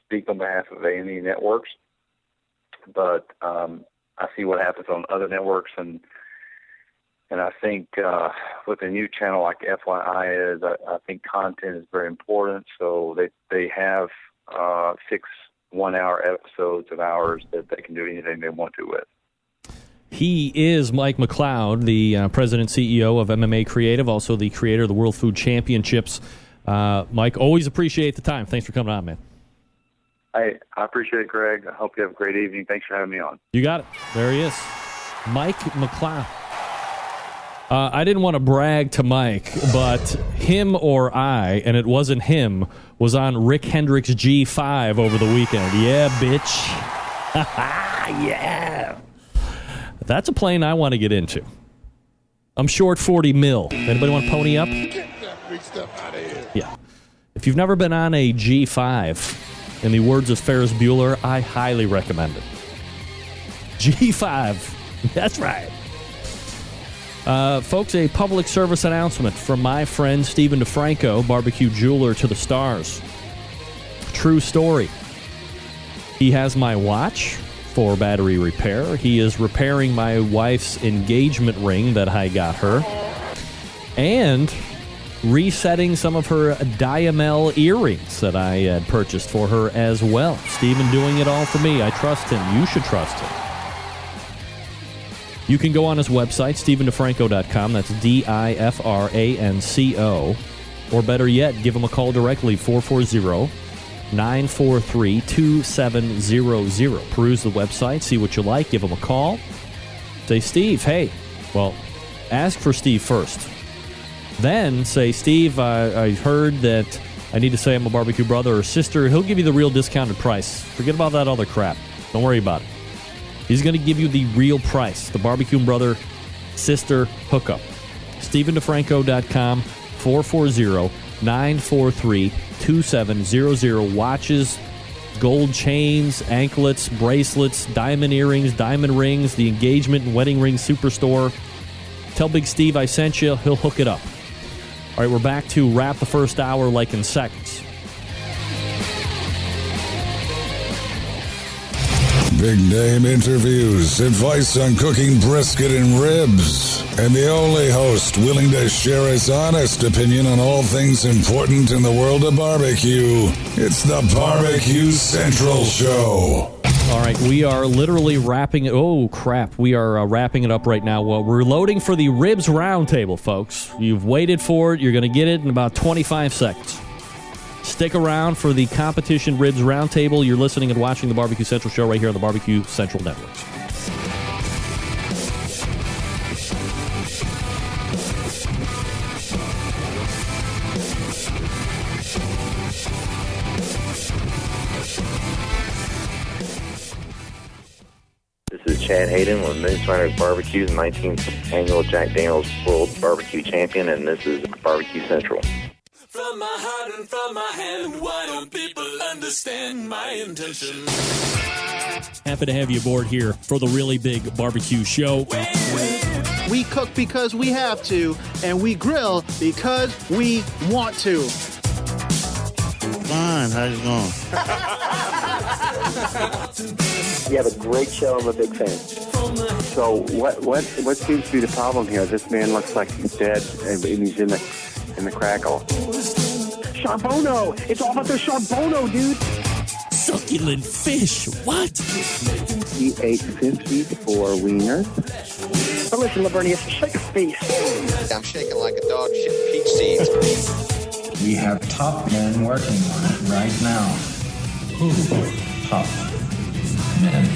speak on behalf of A&E networks, but I see what happens on other networks, and I think with a new channel like FYI is, I think content is very important. So they have 6 one-hour episodes of ours that they can do anything they want to with. He is Mike McCloud, the president CEO of MMA Creative, also the creator of the World Food Championships. Mike, always appreciate the time. Thanks for coming on, man. I appreciate it, Greg. I hope you have a great evening. Thanks for having me on. You got it. There he is. Mike McCloud. I didn't want to brag to Mike, but him or I, and it wasn't him, was on Rick Hendrick's G5 over the weekend. Yeah, bitch. Yeah. That's a plane I want to get into. I'm short $40 million. Anybody want to pony up? Get that big stuff out of here. Yeah. If you've never been on a G5, in the words of Ferris Bueller, I highly recommend it. G5. That's right. Folks, a public service announcement from my friend Stephen DiFranco, barbecue jeweler to the stars. True story. He has my watch for battery repair. He is repairing my wife's engagement ring that I got her. And resetting some of her diamel earrings that I had purchased for her as well. Stephen doing it all for me. I trust him. You should trust him. You can go on his website, StephenDiFranco.com. That's DiFranco. Or better yet, give him a call directly, 440-943-2700. Peruse the website, see what you like, give him a call. Say, Steve, hey. Well, ask for Steve first. Then say, Steve, I heard that I need to say I'm a barbecue brother or sister. He'll give you the real discounted price. Forget about that other crap. Don't worry about it. He's going to give you the real price, the barbecue brother, sister hookup. StephenDiFranco.com, 440-943-2700. Watches, gold chains, anklets, bracelets, diamond earrings, diamond rings, the engagement and wedding ring superstore. Tell Big Steve I sent you. He'll hook it up. All right, we're back to wrap the first hour like in seconds. Big name interviews, advice on cooking brisket and ribs, and the only host willing to share his honest opinion on all things important in the world of barbecue. It's the Barbecue Central Show. All right, we are literally wrapping it. Oh, crap. We are wrapping it up right now. Well, we're loading for the Ribs Roundtable, folks. You've waited for it. You're going to get it in about 25 seconds. Stick around for the Competition Ribs Roundtable. You're listening and watching the Barbecue Central Show right here on the Barbecue Central Network. This is Chad Hayden with Moonshiner Barbecue's 19th Annual Jack Daniel's World Barbecue Champion, and this is Barbecue Central. From my heart and from my hand, why don't people understand my intention? Happy to have you aboard here for the really big barbecue show. We cook because we have to, and we grill because we want to. Fine, how's it going? You have a great show. I'm a big fan. So what seems to be the problem here? This man looks like he's dead, and he's in the crackle. Charbono! It's all about the charbono, dude! Succulent fish, what? He ate 54 wieners. But listen, Lavernius, shake a face. I'm shaking like a dog shit peach seeds. We have top men working on it right now. Who? Top men.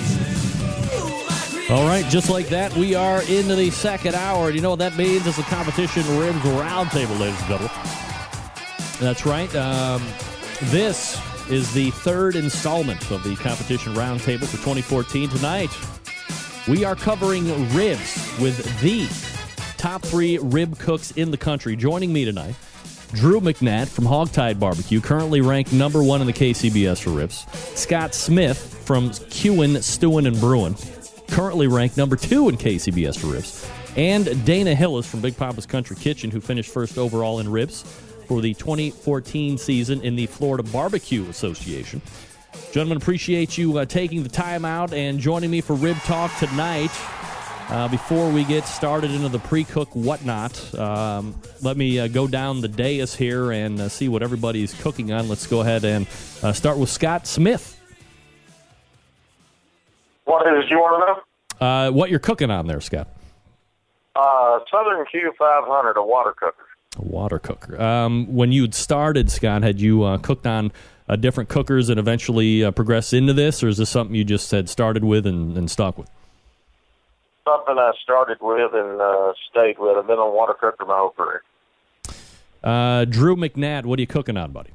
All right, just like that, we are into the second hour. And you know what that means? It's a Competition Ribs Roundtable, ladies and gentlemen. That's right. This is the third installment of the Competition Roundtable for 2014. Tonight, we are covering ribs with the top 3 rib cooks in the country. Joining me tonight, Drew McNatt from Hogtied Barbecue, currently ranked number 1 in the KCBS for ribs. Scott Smith from Cookin, Stewin' and Brew'N, currently ranked number 2 in KCBS for ribs. And Dana Hillis from Big Poppa's Country Kitchen, who finished first overall in ribs for the 2014 season in the Florida Barbecue Association. Gentlemen, appreciate you taking the time out and joining me for Rib Talk tonight. Before we get started into the pre-cook whatnot, let me go down the dais here and see what everybody's cooking on. Let's go ahead and start with Scott Smith. What is you want to know? What you're cooking on there, Scott? Southern Q500, a water cooker. A water cooker. When you had started, Scott, had you cooked on different cookers and eventually progressed into this, or is this something you just had started with and stuck with? Something I started with and stayed with. I've been on water cooker my whole career. Drew McNatt, what are you cooking on, buddy?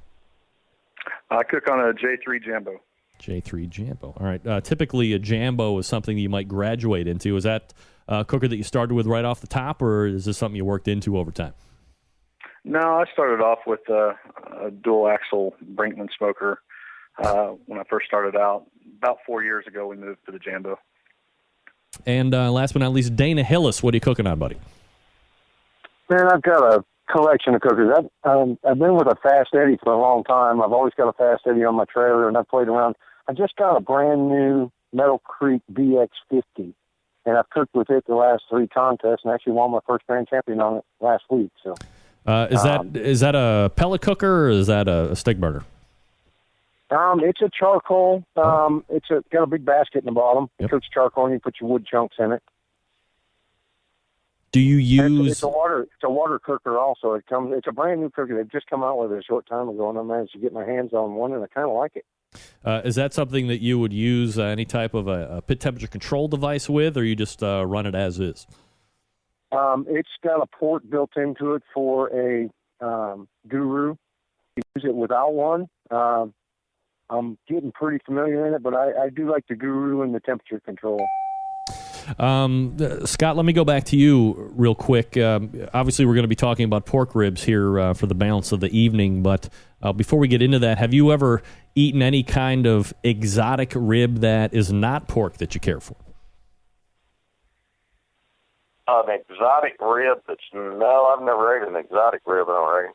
I cook on a J3 Jambo. J3 Jambo. All right. Typically, a Jambo is something you might graduate into. Is that a cooker that you started with right off the top, or is this something you worked into over time? No, I started off with a dual axle Brew'N smoker when I first started out. About 4 years ago, we moved to the Jambo. And last but not least, Dana Hillis, what are you cooking on, buddy? Man, I've got a collection of cookers. I've been with a Fast Eddie for a long time. I've always got a Fast Eddie on my trailer, and I've played around. I just got a brand new Metal Creek BX50, and I've cooked with it the last 3 contests, and actually won my first grand champion on it last week. So, is that a pellet cooker or is that a stick burner? It's a charcoal. It's got a big basket in the bottom. It cooks charcoal, and you put your wood chunks in it. Do you use? It's a water cooker also. It's a brand new cooker. They've just come out with it a short time ago, and I managed to get my hands on one, and I kind of like it. Is that something that you would use any type of a pit temperature control device with, or you just run it as is? It's got a port built into it for a Guru. You use it without one. I'm getting pretty familiar in it, but I do like the Guru and the temperature control. Scott, let me go back to you real quick. Obviously, we're going to be talking about pork ribs here for the balance of the evening, but before we get into that, have you ever eaten any kind of exotic rib that is not pork that you care for? An exotic rib no, I've never ate an exotic rib, I don't reckon.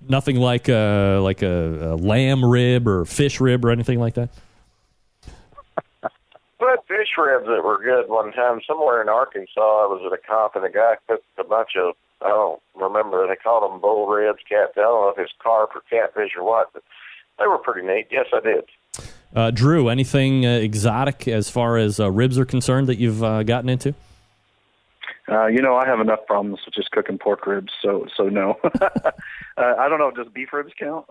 Nothing like a lamb rib or fish rib or anything like that? We had fish ribs that were good one time. Somewhere in Arkansas, I was at a comp, and a guy cooked a bunch of, I don't remember, they called them bull ribs, cat. I don't know if it's carp or catfish or what, but they were pretty neat. Yes, I did. Drew, anything exotic as far as ribs are concerned that you've gotten into? I have enough problems with just cooking pork ribs, so no. I don't know, does beef ribs count?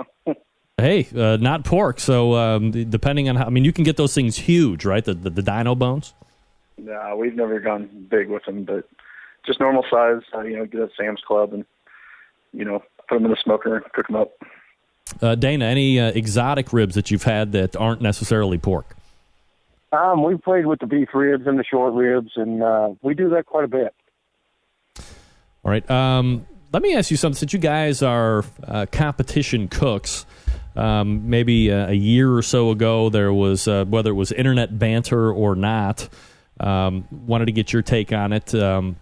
Hey, not pork, so depending on how, you can get those things huge, right? The dino bones? No, we've never gone big with them, but just normal size, get at Sam's Club and, put them in the smoker and cook them up. Dana, any exotic ribs that you've had that aren't necessarily pork? We've played with the beef ribs and the short ribs, and we do that quite a bit. All right. Let me ask you something. Since you guys are competition cooks, maybe a year or so ago there was, whether it was internet banter or not, wanted to get your take on it. Do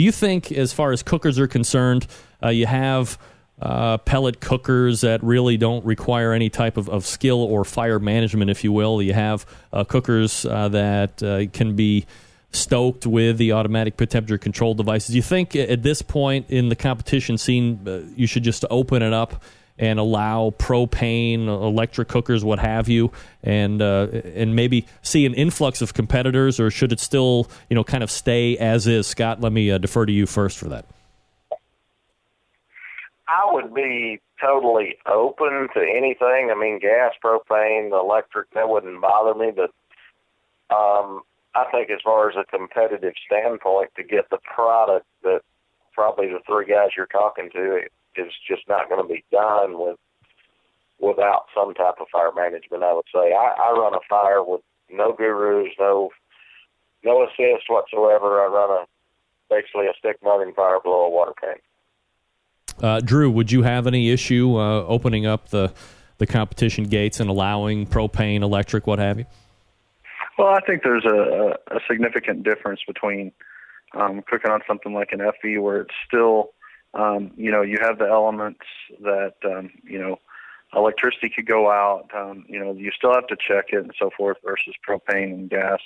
you think, as far as cookers are concerned, you have pellet cookers that really don't require any type of skill or fire management, if you will? You have cookers that can be stoked with the automatic pit temperature control devices. Do you think at this point in the competition scene you should just open it up and allow propane, electric cookers, what have you, and maybe see an influx of competitors, or should it still kind of stay as is? Scott, let me defer to you first for that. I would be totally open to anything. Gas, propane, electric, that wouldn't bother me, but I think as far as a competitive standpoint, to get the product that probably the 3 guys you're talking to is just not going to be done without some type of fire management, I would say. I run a fire with no gurus, no assist whatsoever. I run basically a stick mugging fire below a water tank. Drew, would you have any issue opening up the competition gates and allowing propane, electric, what have you? Well, I think there's a significant difference between cooking on something like an FE where it's still, you have the elements that, electricity could go out, you still have to check it and so forth versus propane and gas.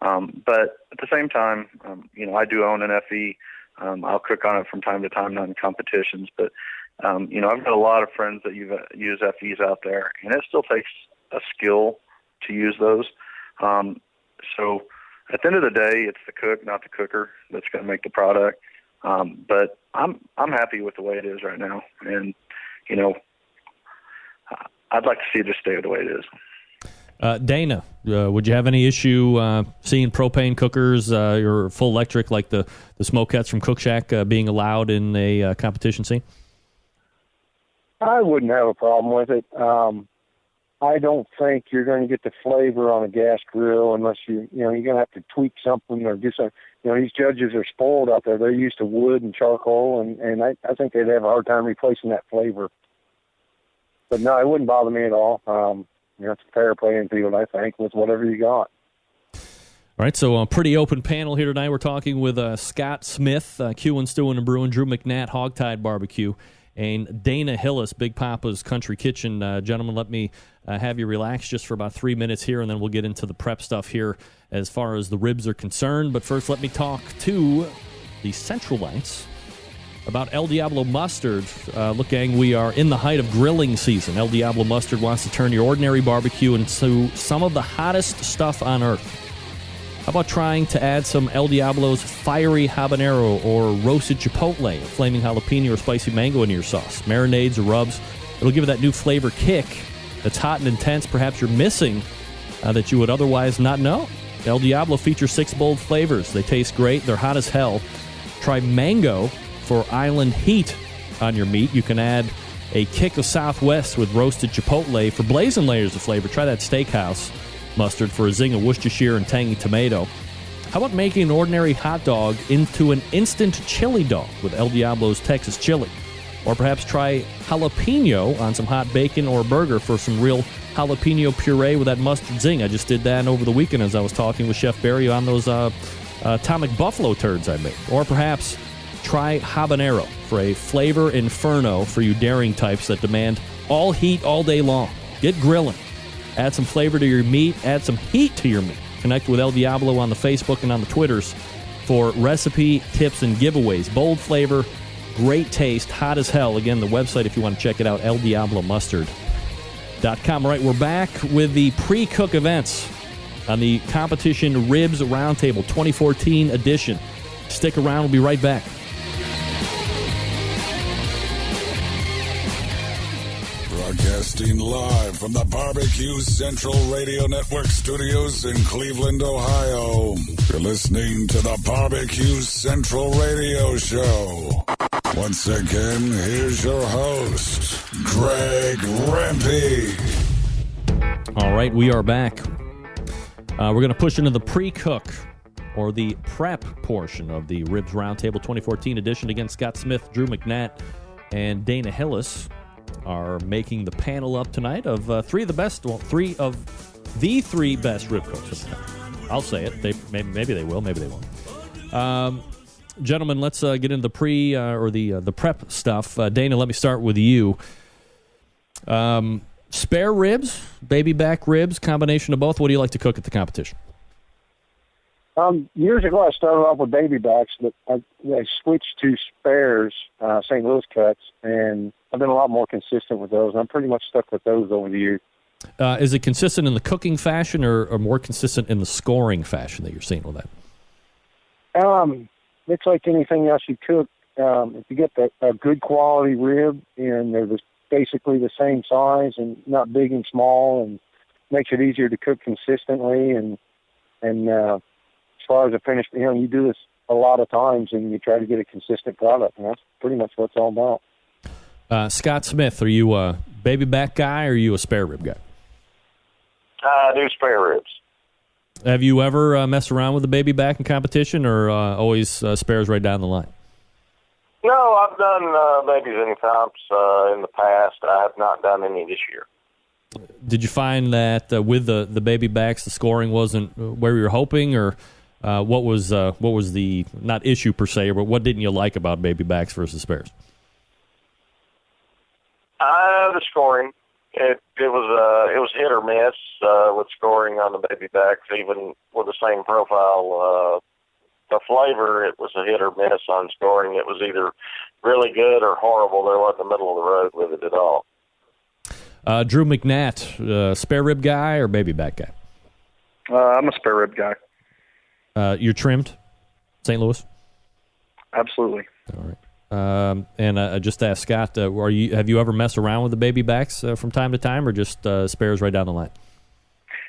But at the same time, I do own an FE. I'll cook on it from time to time, not in competitions, but, I've got a lot of friends that use FEs out there, and it still takes a skill to use those. So at the end of the day, it's the cook, not the cooker, that's going to make the product. But I'm happy with the way it is right now. And, I'd like to see it just stay the way it is. Dana, would you have any issue seeing propane cookers or full electric like the smokettes from Cookshack being allowed in a competition scene? I wouldn't have a problem with it. I don't think you're going to get the flavor on a gas grill unless you're going to have to tweak something or do something. These judges are spoiled out there. They're used to wood and charcoal, and I think they'd have a hard time replacing that flavor. But no, it wouldn't bother me at all. It's a fair playing field, I think, with whatever you got. All right, so a pretty open panel here tonight. We're talking with Scott Smith, Qing Stewing and Brew'N, Drew McNatt, Hogtied Barbecue, and Dana Hillis, Big Poppa's Country Kitchen. Gentlemen, let me have you relax just for about 3 minutes here, and then we'll get into the prep stuff here as far as the ribs are concerned. But first, let me talk to the Centralites about El Diablo Mustard. Look, gang, we are in the height of grilling season. El Diablo Mustard wants to turn your ordinary barbecue into some of the hottest stuff on earth. How about trying to add some El Diablo's fiery habanero or roasted chipotle, flaming jalapeno or spicy mango into your sauce, marinades or rubs? It'll give it that new flavor kick that's hot and intense, perhaps you're missing, that you would otherwise not know. El Diablo features 6 bold flavors. They taste great. They're hot as hell. Try mango for island heat on your meat. You can add a kick of Southwest with roasted chipotle for blazing layers of flavor. Try that steakhouse mustard for a zing of Worcestershire and tangy tomato. How about making an ordinary hot dog into an instant chili dog with El Diablo's Texas chili? Or perhaps try jalapeno on some hot bacon or burger for some real jalapeno puree with that mustard zing. I just did that over the weekend as I was talking with Chef Barry on those atomic buffalo turds I made. Or perhaps try habanero for a flavor inferno for you daring types that demand all heat all day long. Get grilling. Add some flavor to your meat. Add some heat to your meat. Connect with El Diablo on the Facebook and on the Twitters for recipe, tips, and giveaways. Bold flavor, great taste, hot as hell. Again, the website, if you want to check it out, eldiablomustard.com. All right, we're back with the pre-cook events on the Competition Ribs Roundtable 2014 edition. Stick around. We'll be right back. Broadcasting live from the BBQ Central Radio Network studios in Cleveland, Ohio. You're listening to the BBQ Central Radio Show. Once again, here's your host, Greg Rempe. All right, we are back. We're going to push into the pre-cook or the prep portion of the Ribs Roundtable 2014 edition. Again, Scott Smith, Drew McNatt, and Dana Hillis are making the panel up tonight of three of the best rib cooks. I'll say it. Maybe they will, maybe they won't. Gentlemen, let's get into the the prep stuff. Dana, let me start with you. Spare ribs, baby back ribs, combination of both. What do you like to cook at the competition? Years ago, I started off with baby backs, but I switched to spares, St. Louis cuts, and I've been a lot more consistent with those. I'm pretty much stuck with those over the years. Is it consistent in the cooking fashion or more consistent in the scoring fashion that you're seeing with that? It's like anything else you cook. If you get a good quality rib and they're basically the same size and not big and small, and makes it easier to cook consistently. And as far as the finish, you do this a lot of times and you try to get a consistent product, and that's pretty much what it's all about. Scott Smith, are you a baby back guy or are you a spare rib guy? I do spare ribs. Have you ever messed around with the baby back in competition or always spares right down the line? No, I've done babies and tops in the past. I have not done any this year. Did you find that with the baby backs, the scoring wasn't where you were hoping, or what was the, not issue per se, but what didn't you like about baby backs versus spares? The scoring. It was hit or miss with scoring on the baby backs, even with the same profile. The flavor, it was a hit or miss on scoring. It was either really good or horrible. They were in the middle of the road with it at all. Drew McNatt, spare rib guy or baby back guy? I'm a spare rib guy. You're trimmed, St. Louis? Absolutely. All right. And I just asked Scott, have you ever messed around with the baby backs from time to time, or just spares right down the line?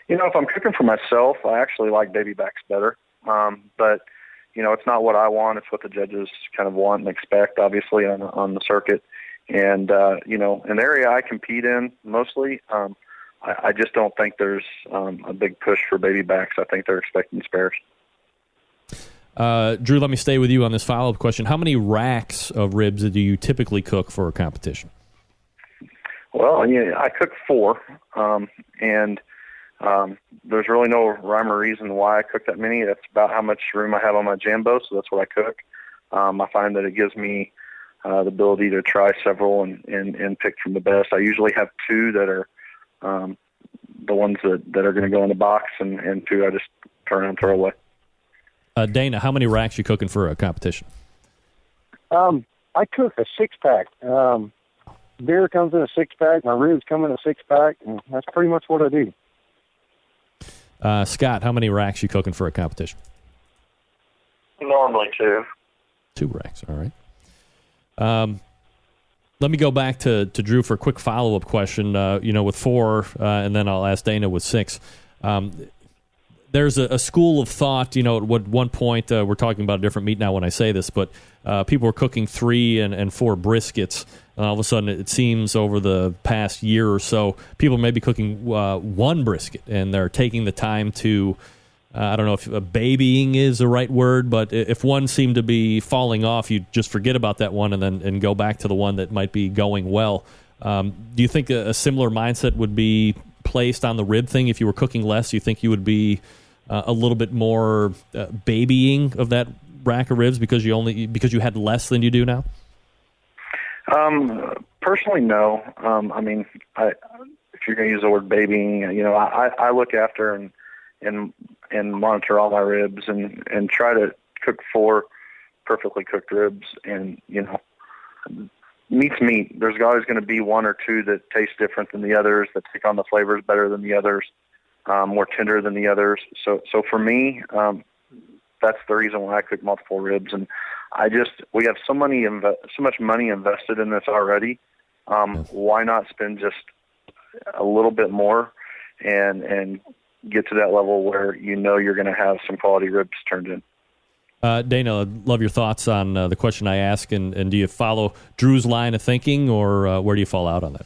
If I'm cooking for myself, I actually like baby backs better. But it's not what I want; it's what the judges kind of want and expect, obviously, on the circuit. And in the area I compete in, mostly, I just don't think there's a big push for baby backs. I think they're expecting spares. Drew, let me stay with you on this follow-up question. How many racks of ribs do you typically cook for a competition? Well, yeah, I cook 4, and there's really no rhyme or reason why I cook that many. That's about how much room I have on my Jambo, so that's what I cook. I find that it gives me the ability to try several and pick from the best. I usually have 2 that are the ones that are going to go in the box, and 2 I just turn and throw away. Dana, how many racks you cooking for a competition? I cook a 6-pack. Beer comes in a 6-pack. My ribs come in a 6-pack, and that's pretty much what I do. Scott, how many racks you cooking for a competition? Normally 2. 2 racks, all right. Let me go back to Drew for a quick follow-up question. With 4, and then I'll ask Dana with 6. There's a school of thought, at one point, we're talking about a different meat now when I say this, but people were cooking 3 and 4 briskets. All of a sudden, it seems over the past year or so, people may be cooking 1 brisket, and they're taking the time to, I don't know if babying is the right word, but if one seemed to be falling off, you just forget about that one and go back to the one that might be going well. Do you think a similar mindset would be placed on the rib thing? If you were cooking less, you think you would be a little bit more babying of that rack of ribs because you had less than you do now? Personally, no. If you're going to use the word babying, I look after and monitor all my ribs and try to cook 4 perfectly cooked ribs. And meat's meat. There's always going to be 1 or 2 that taste different than the others, that take on the flavors better than the others, more tender than the others. So for me, that's the reason why I cook multiple ribs. And we have so much money invested in this already. Why not spend just a little bit more and get to that level where you're going to have some quality ribs turned in? Dana, I'd love your thoughts on the question I asked, and do you follow Drew's line of thinking, or where do you fall out on that?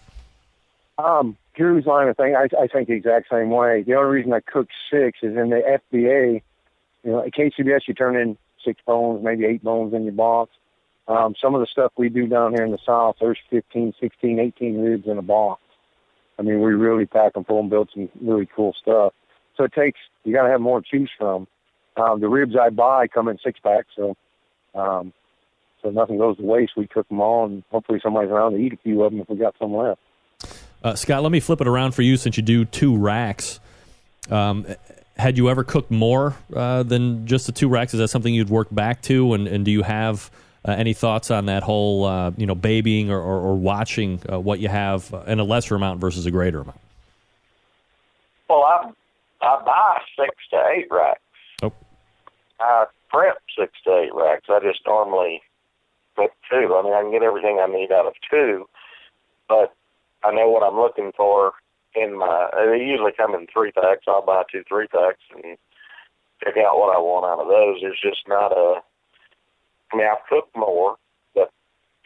Drew's line of thinking, I think the exact same way. The only reason I cook 6 is in the FBA. At KCBS, you turn in 6 bones, maybe 8 bones in your box. Some of the stuff we do down here in the South, there's 15, 16, 18 ribs in a box. We really pack them full and build some really cool stuff. So you got to have more to choose from. The ribs I buy come in 6-packs, so nothing goes to waste. We cook them all, and hopefully somebody's around to eat a few of them if we got some left. Scott, let me flip it around for you since you do 2 racks. Had you ever cooked more than just the 2 racks? Is that something you'd work back to? And do you have any thoughts on that whole, babying or watching what you have in a lesser amount versus a greater amount? Well, I buy 6 to 8 racks. Oh. I prep 6 to 8 racks. I just normally cook 2. I can get everything I need out of 2, but I know what I'm looking for they usually come in 3-packs. I'll buy 2 3-packs and pick out what I want out of those. It's just not I cook more, but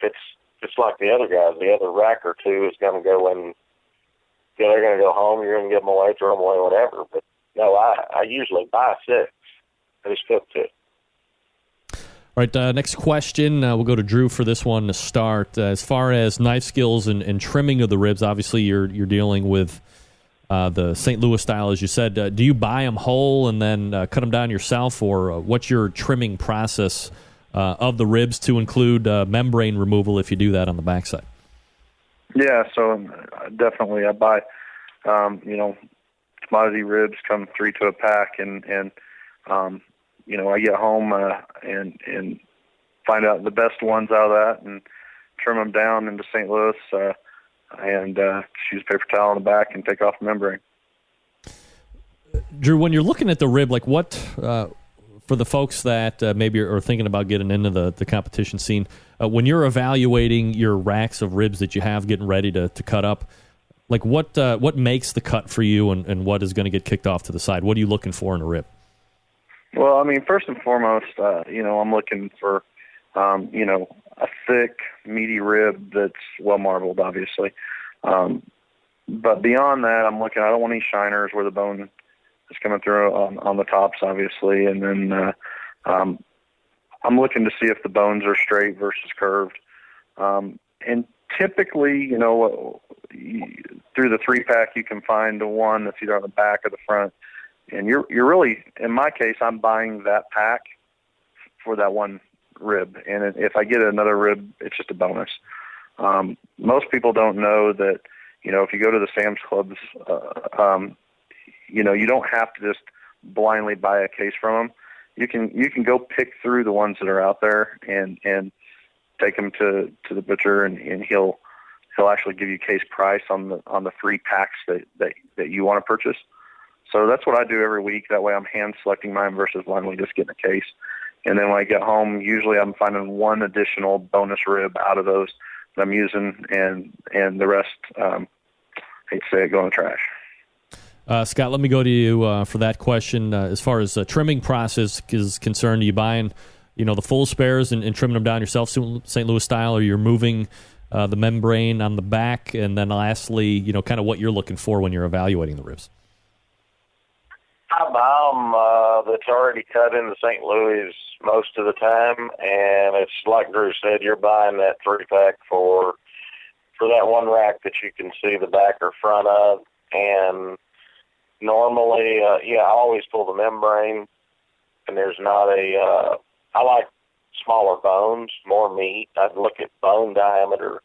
it's like the other guys. The other rack or 2 is going to go in. They're going to go home. You're going to give them away, throw them away, whatever. But no, I usually buy 6. I just cook 2. All right, next question. We'll go to Drew for this one to start. As far as knife skills and trimming of the ribs, obviously you're dealing with the St. Louis style, as you said. Do you buy them whole and then cut them down yourself, or what's your trimming process of the ribs to include membrane removal if you do that on the backside? Yeah, so definitely I buy, commodity ribs come 3 to a pack, and I get home and find out the best ones out of that and trim them down into St. Louis and use paper towel on the back and take off the membrane. Drew, when you're looking at the rib, what for the folks that maybe are thinking about getting into the competition scene, when you're evaluating your racks of ribs that you have getting ready to cut up, what makes the cut for you and what is going to get kicked off to the side? What are you looking for in a rib? Well, first and foremost, I'm looking for, a thick, meaty rib that's well marbled, obviously. But beyond that, I'm looking. I don't want any shiners where the bone is coming through on the tops, obviously, and then I'm looking to see if the bones are straight versus curved. And typically, through the 3-pack, you can find the one that's either on the back or the front. And you're really, in my case, I'm buying that pack for that one rib. And if I get another rib, it's just a bonus. Most people don't know that, if you go to the Sam's Clubs, you don't have to just blindly buy a case from them. You can go pick through the ones that are out there and take them to the butcher, and he'll actually give you case price on the 3 packs that you want to purchase. So that's what I do every week. That way I'm hand selecting mine versus blindly just getting a case. And then when I get home, usually I'm finding one additional bonus rib out of those that I'm using, and the rest, hate to say it, go in the trash. Scott, let me go to you for that question. As far as trimming process is concerned, are you buying, the full spares and trimming them down yourself, St. Louis style, or you're moving the membrane on the back? And then lastly, kind of what you're looking for when you're evaluating the ribs. I buy them that's already cut into St. Louis most of the time, and it's like Drew said, you're buying that 3-pack for that one rack that you can see the back or front of, and normally, I always pull the membrane, and there's not I like smaller bones, more meat. I'd look at bone diameter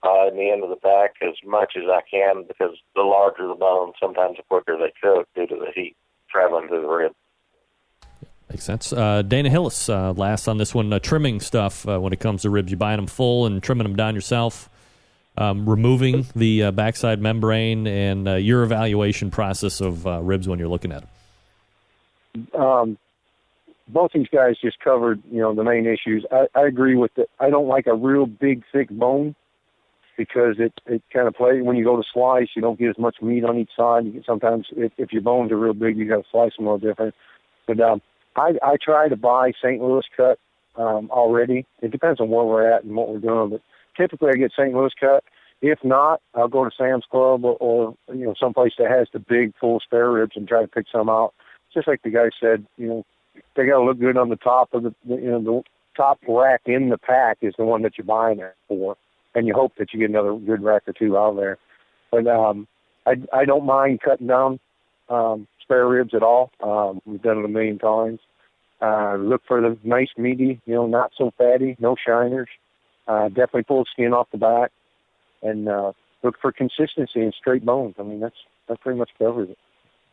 in the end of the pack as much as I can, because the larger the bone, sometimes the quicker they cook due to the heat traveling through the rib. Makes sense. Dana Hillis, last on this one, trimming stuff when it comes to ribs. You buying them full and trimming them down yourself, removing the backside membrane, and your evaluation process of ribs when you're looking at them. Both these guys just covered, the main issues. I agree with it. I don't like a real big, thick bone, because it kind of plays when you go to slice. You don't get as much meat on each side. Sometimes if your bones are real big, you got to slice them a little different. But I try to buy St. Louis cut already. It depends on where we're at and what we're doing, but typically I get St. Louis cut. If not, I'll go to Sam's Club or someplace that has the big full spare ribs and try to pick some out. Just like the guy said, they got to look good on the top of the top rack in the pack is the one that you're buying it for, and you hope that you get another good rack or two out there. But I don't mind cutting down spare ribs at all. We've done it a million times. Look for the nice meaty, not so fatty, no shiners. Definitely pull the skin off the back, and look for consistency and straight bones. I mean, that pretty much covers it.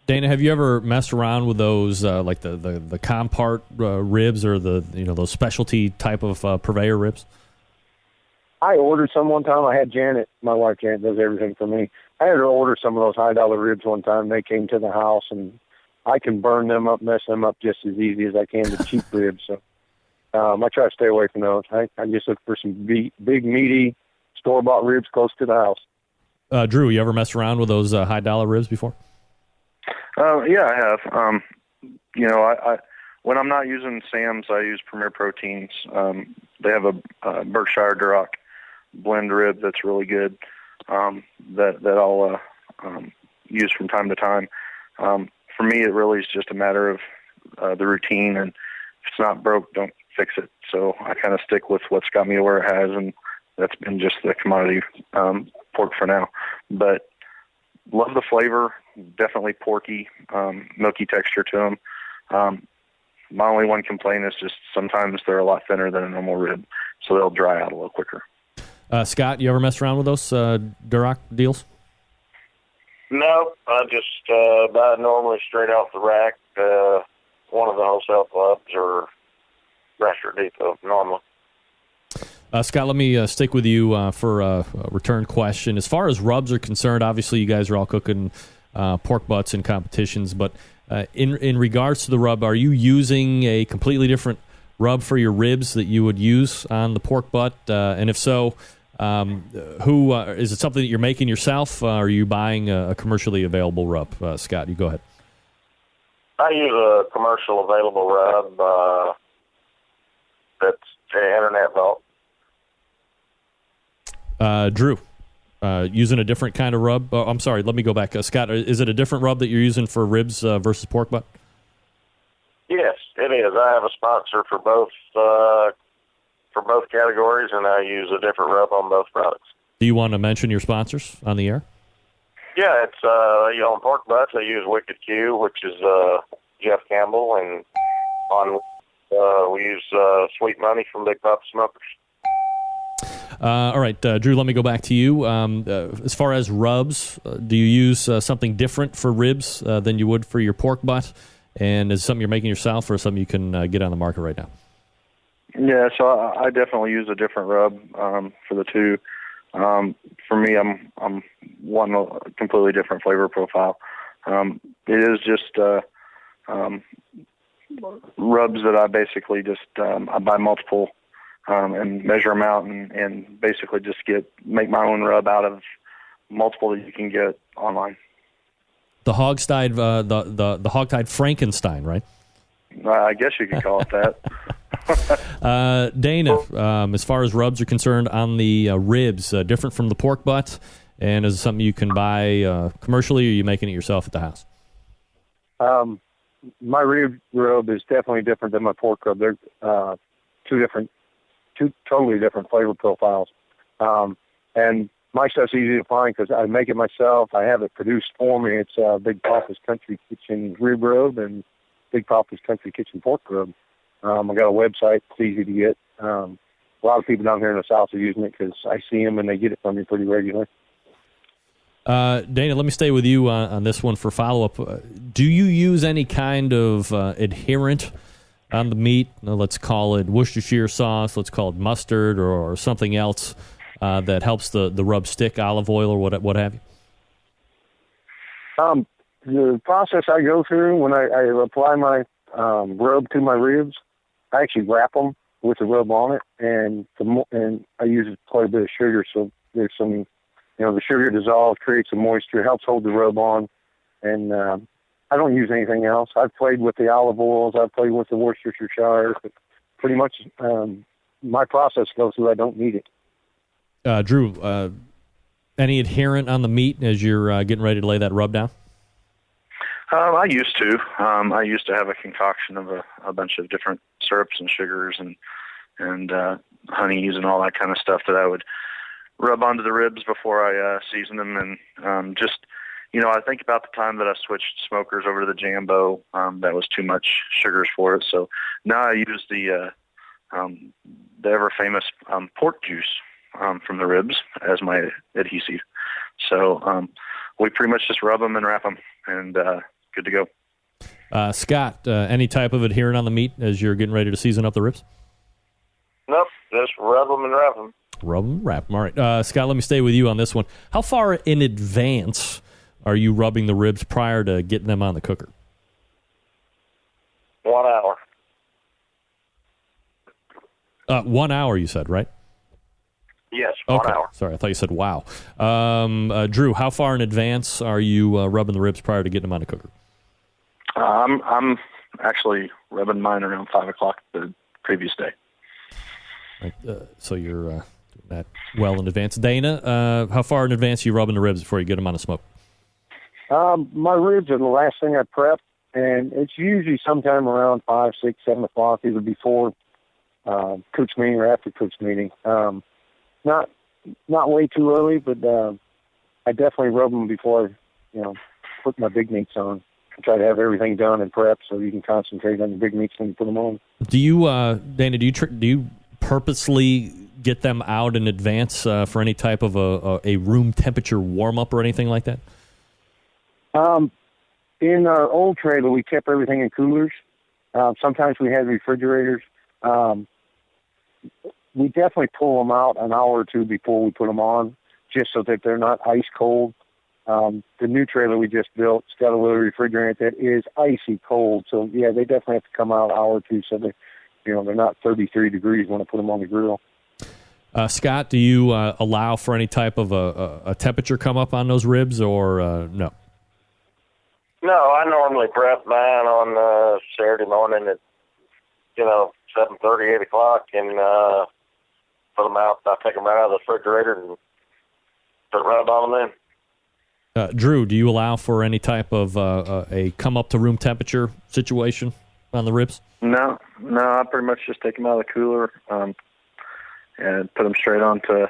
Dana, have you ever messed around with those, like the compart ribs, or those specialty type of purveyor ribs? I ordered some one time. I had Janet, my wife Janet does everything for me. I had her order some of those $high-dollar ribs one time. They came to the house, and I can burn them up, mess them up just as easy as I can with cheap ribs. So I try to stay away from those. I just look for some big, meaty, store-bought ribs close to the house. Drew, you ever messed around with those high-dollar ribs before? Yeah, I have. I when I'm not using Sam's, I use Premier Proteins. They have a Berkshire Duroc blend rib that's really good. That I'll use from time to time. For me, it really is just a matter of the routine, and if it's not broke, don't fix it. So I kind of stick with what's got me to where it has, and that's been just the commodity pork for now. But love the flavor, definitely porky, milky texture to them. My only one complaint is just sometimes they're a lot thinner than a normal rib, so they'll dry out a little quicker. Scott, you ever mess around with those Duroc deals? No, I just buy normally straight off the rack, one of the wholesale clubs or Restaurant Depot normally. Scott, let me stick with you for a return question. As far as rubs are concerned, obviously you guys are all cooking pork butts in competitions, but in regards to the rub, are you using a completely different rub for your ribs that you would use on the pork butt? And if so, who is it something that you're making yourself? Or are you buying a commercially available rub? Scott, you go ahead. I use a commercial available rub that's the Internet Vault. Drew? using a different kind of rub? Oh, I'm sorry, let me go back. Scott, is it a different rub that you're using for ribs versus pork butt? Yes, it is. I have a sponsor for both categories, and I use a different rub on both products. Do you want to mention your sponsors on the air? Yeah, it's on pork butts I use Wicked Q, which is Jeff Campbell, and on we use Sweet Money from Big Poppa Smokers. All right, Drew, let me go back to you. As far as rubs, do you use something different for ribs than you would for your pork butt? And is it something you're making yourself or something you can get on the market right now? Yeah, so I definitely use a different rub for the two. For me, I'm wanting a completely different flavor profile. It is just rubs that I basically just I buy multiple and measure them out and basically just make my own rub out of multiple that you can get online. The Hogtide, the Hogtide Frankenstein, right? I guess you could call it that. Dana, as far as rubs are concerned, on the ribs, different from the pork butt, and is it something you can buy commercially, or are you making it yourself at the house? My rib rub is definitely different than my pork rub. They're two totally different flavor profiles. And my stuff's easy to find because I make it myself. I have it produced for me. It's Big Poppa's Country Kitchen rib rub and Big Poppa's Country Kitchen pork rub. I got a website. It's easy to get. A lot of people down here in the South are using it because I see them and they get it from me pretty regularly. Dana, let me stay with you on this one for follow-up. Do you use any kind of adherent on the meat? Let's call it Worcestershire sauce. Let's call it mustard or something else that helps the rub stick, olive oil or what have you? The process I go through when I apply my rub to my ribs, I actually wrap them with the rub on it, and I use quite a bit of sugar, so there's some, the sugar dissolves, creates some moisture, helps hold the rub on, and I don't use anything else. I've played with the olive oils, I've played with the Worcestershire, but pretty much my process goes through, I don't need it. Drew, any adherent on the meat as you're getting ready to lay that rub down? I used to. I used to have a concoction of a bunch of different syrups and sugars and honeys and all that kind of stuff that I would rub onto the ribs before I season them. And I think about the time that I switched smokers over to the Jambo, that was too much sugars for it. So now I use the ever famous pork juice from the ribs as my adhesive. So we pretty much just rub them and wrap them, and good to go. Scott, any type of adherent on the meat as you're getting ready to season up the ribs? Nope, just rub them and wrap them. Rub them, wrap them. All right. Scott, let me stay with you on this one. How far in advance are you rubbing the ribs prior to getting them on the cooker? 1 hour. 1 hour, you said, right? Yes, 1 hour. Sorry, I thought you said wow. Drew, how far in advance are you rubbing the ribs prior to getting them on the cooker? I'm actually rubbing mine around 5 o'clock the previous day. Right, so you're doing that well in advance. Dana, how far in advance are you rubbing the ribs before you get them on the smoke? My ribs are the last thing I prep, and it's usually sometime around 5, 6, 7 o'clock, either before cook's meeting or after cook's meeting. Not way too early, but I definitely rub them before I, put my big meats on. I try to have everything done and prepped so you can concentrate on the big meats when you put them on. Do you, Dana? Do you purposely get them out in advance for any type of a room temperature warm up or anything like that? In our old trailer, we kept everything in coolers. Sometimes we had refrigerators. We definitely pull them out an hour or two before we put them on, just so that they're not ice cold. The new trailer we just built, it's got a little refrigerant that is icy cold. So yeah, they definitely have to come out an hour or two so they're not 33 degrees when I put them on the grill. Scott, do you allow for any type of a temperature come up on those ribs or no? No, I normally prep mine on Saturday morning at 7:30, 8 o'clock, and put them out. I take them right out of the refrigerator and put right on them then. Drew, do you allow for any type of a come up to room temperature situation on the ribs? No, I pretty much just take them out of the cooler and put them straight onto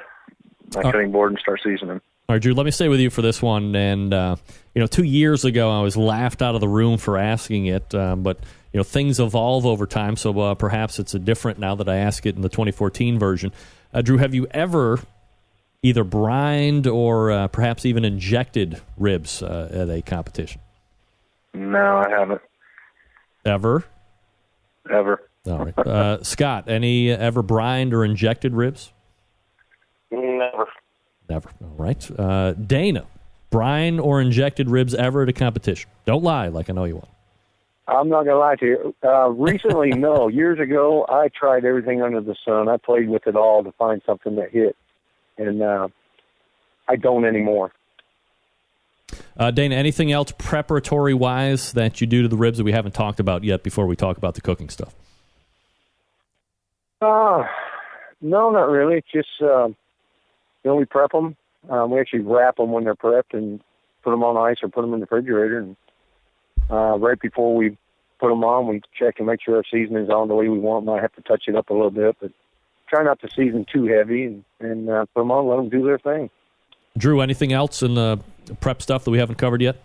my cutting board and start seasoning. All right, Drew, let me stay with you for this one. And, 2 years ago, I was laughed out of the room for asking it, but, things evolve over time, so perhaps it's different now that I ask it in the 2014 version. Drew, have you ever either brined or perhaps even injected ribs at a competition? No, I haven't. Ever? Ever. All right. Scott, any ever brined or injected ribs? Never. Never. All right. Dana, brine or injected ribs ever at a competition? Don't lie like I know you want. I'm not going to lie to you. Recently, no. Years ago, I tried everything under the sun. I played with it all to find something that hit. And I don't anymore. Dana, anything else preparatory-wise that you do to the ribs that we haven't talked about yet before we talk about the cooking stuff? No, not really. It's just, we prep them. We actually wrap them when they're prepped and put them on ice or put them in the refrigerator. And right before we put them on, we check and make sure our seasoning's on the way we want. Might have to touch it up a little bit, but try not to season too heavy and put them on, let them do their thing. Drew, anything else in the prep stuff that we haven't covered yet?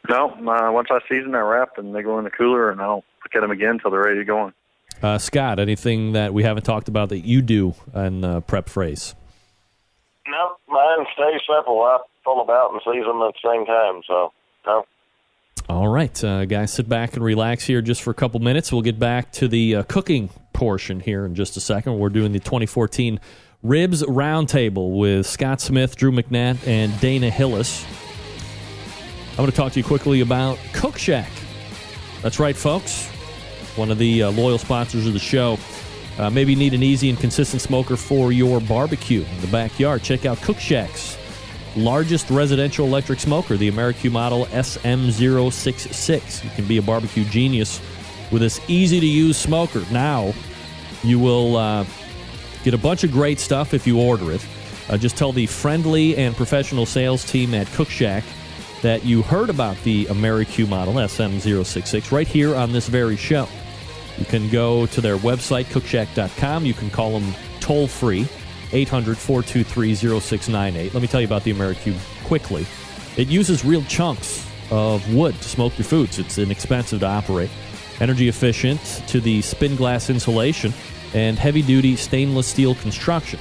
No, once I season, I wrap, and they go in the cooler, and I don't look at them again until they're ready to go on. Scott, anything that we haven't talked about that you do in prep phrase? No, mine stays simple. I pull them out and season them at the same time, so no. All right, guys, sit back and relax here just for a couple minutes. We'll get back to the cooking portion here in just a second. We're doing the 2014 Ribs Roundtable with Scott Smith, Drew McNatt, and Dana Hillis. I'm going to talk to you quickly about Cookshack. That's right, folks. One of the loyal sponsors of the show. Maybe you need an easy and consistent smoker for your barbecue in the backyard. Check out Cookshack's largest residential electric smoker, the AmeriQ model SM066. You can be a barbecue genius with this easy-to-use smoker. Now, you will get a bunch of great stuff if you order it. Just tell the friendly and professional sales team at Cookshack that you heard about the AmeriQ model SM066 right here on this very show. You can go to their website, cookshack.com. You can call them toll-free, 800-423-0698. Let me tell you about the AmeriQ quickly. It uses real chunks of wood to smoke your foods. It's inexpensive to operate, energy efficient to the spin glass insulation, and heavy-duty stainless steel construction.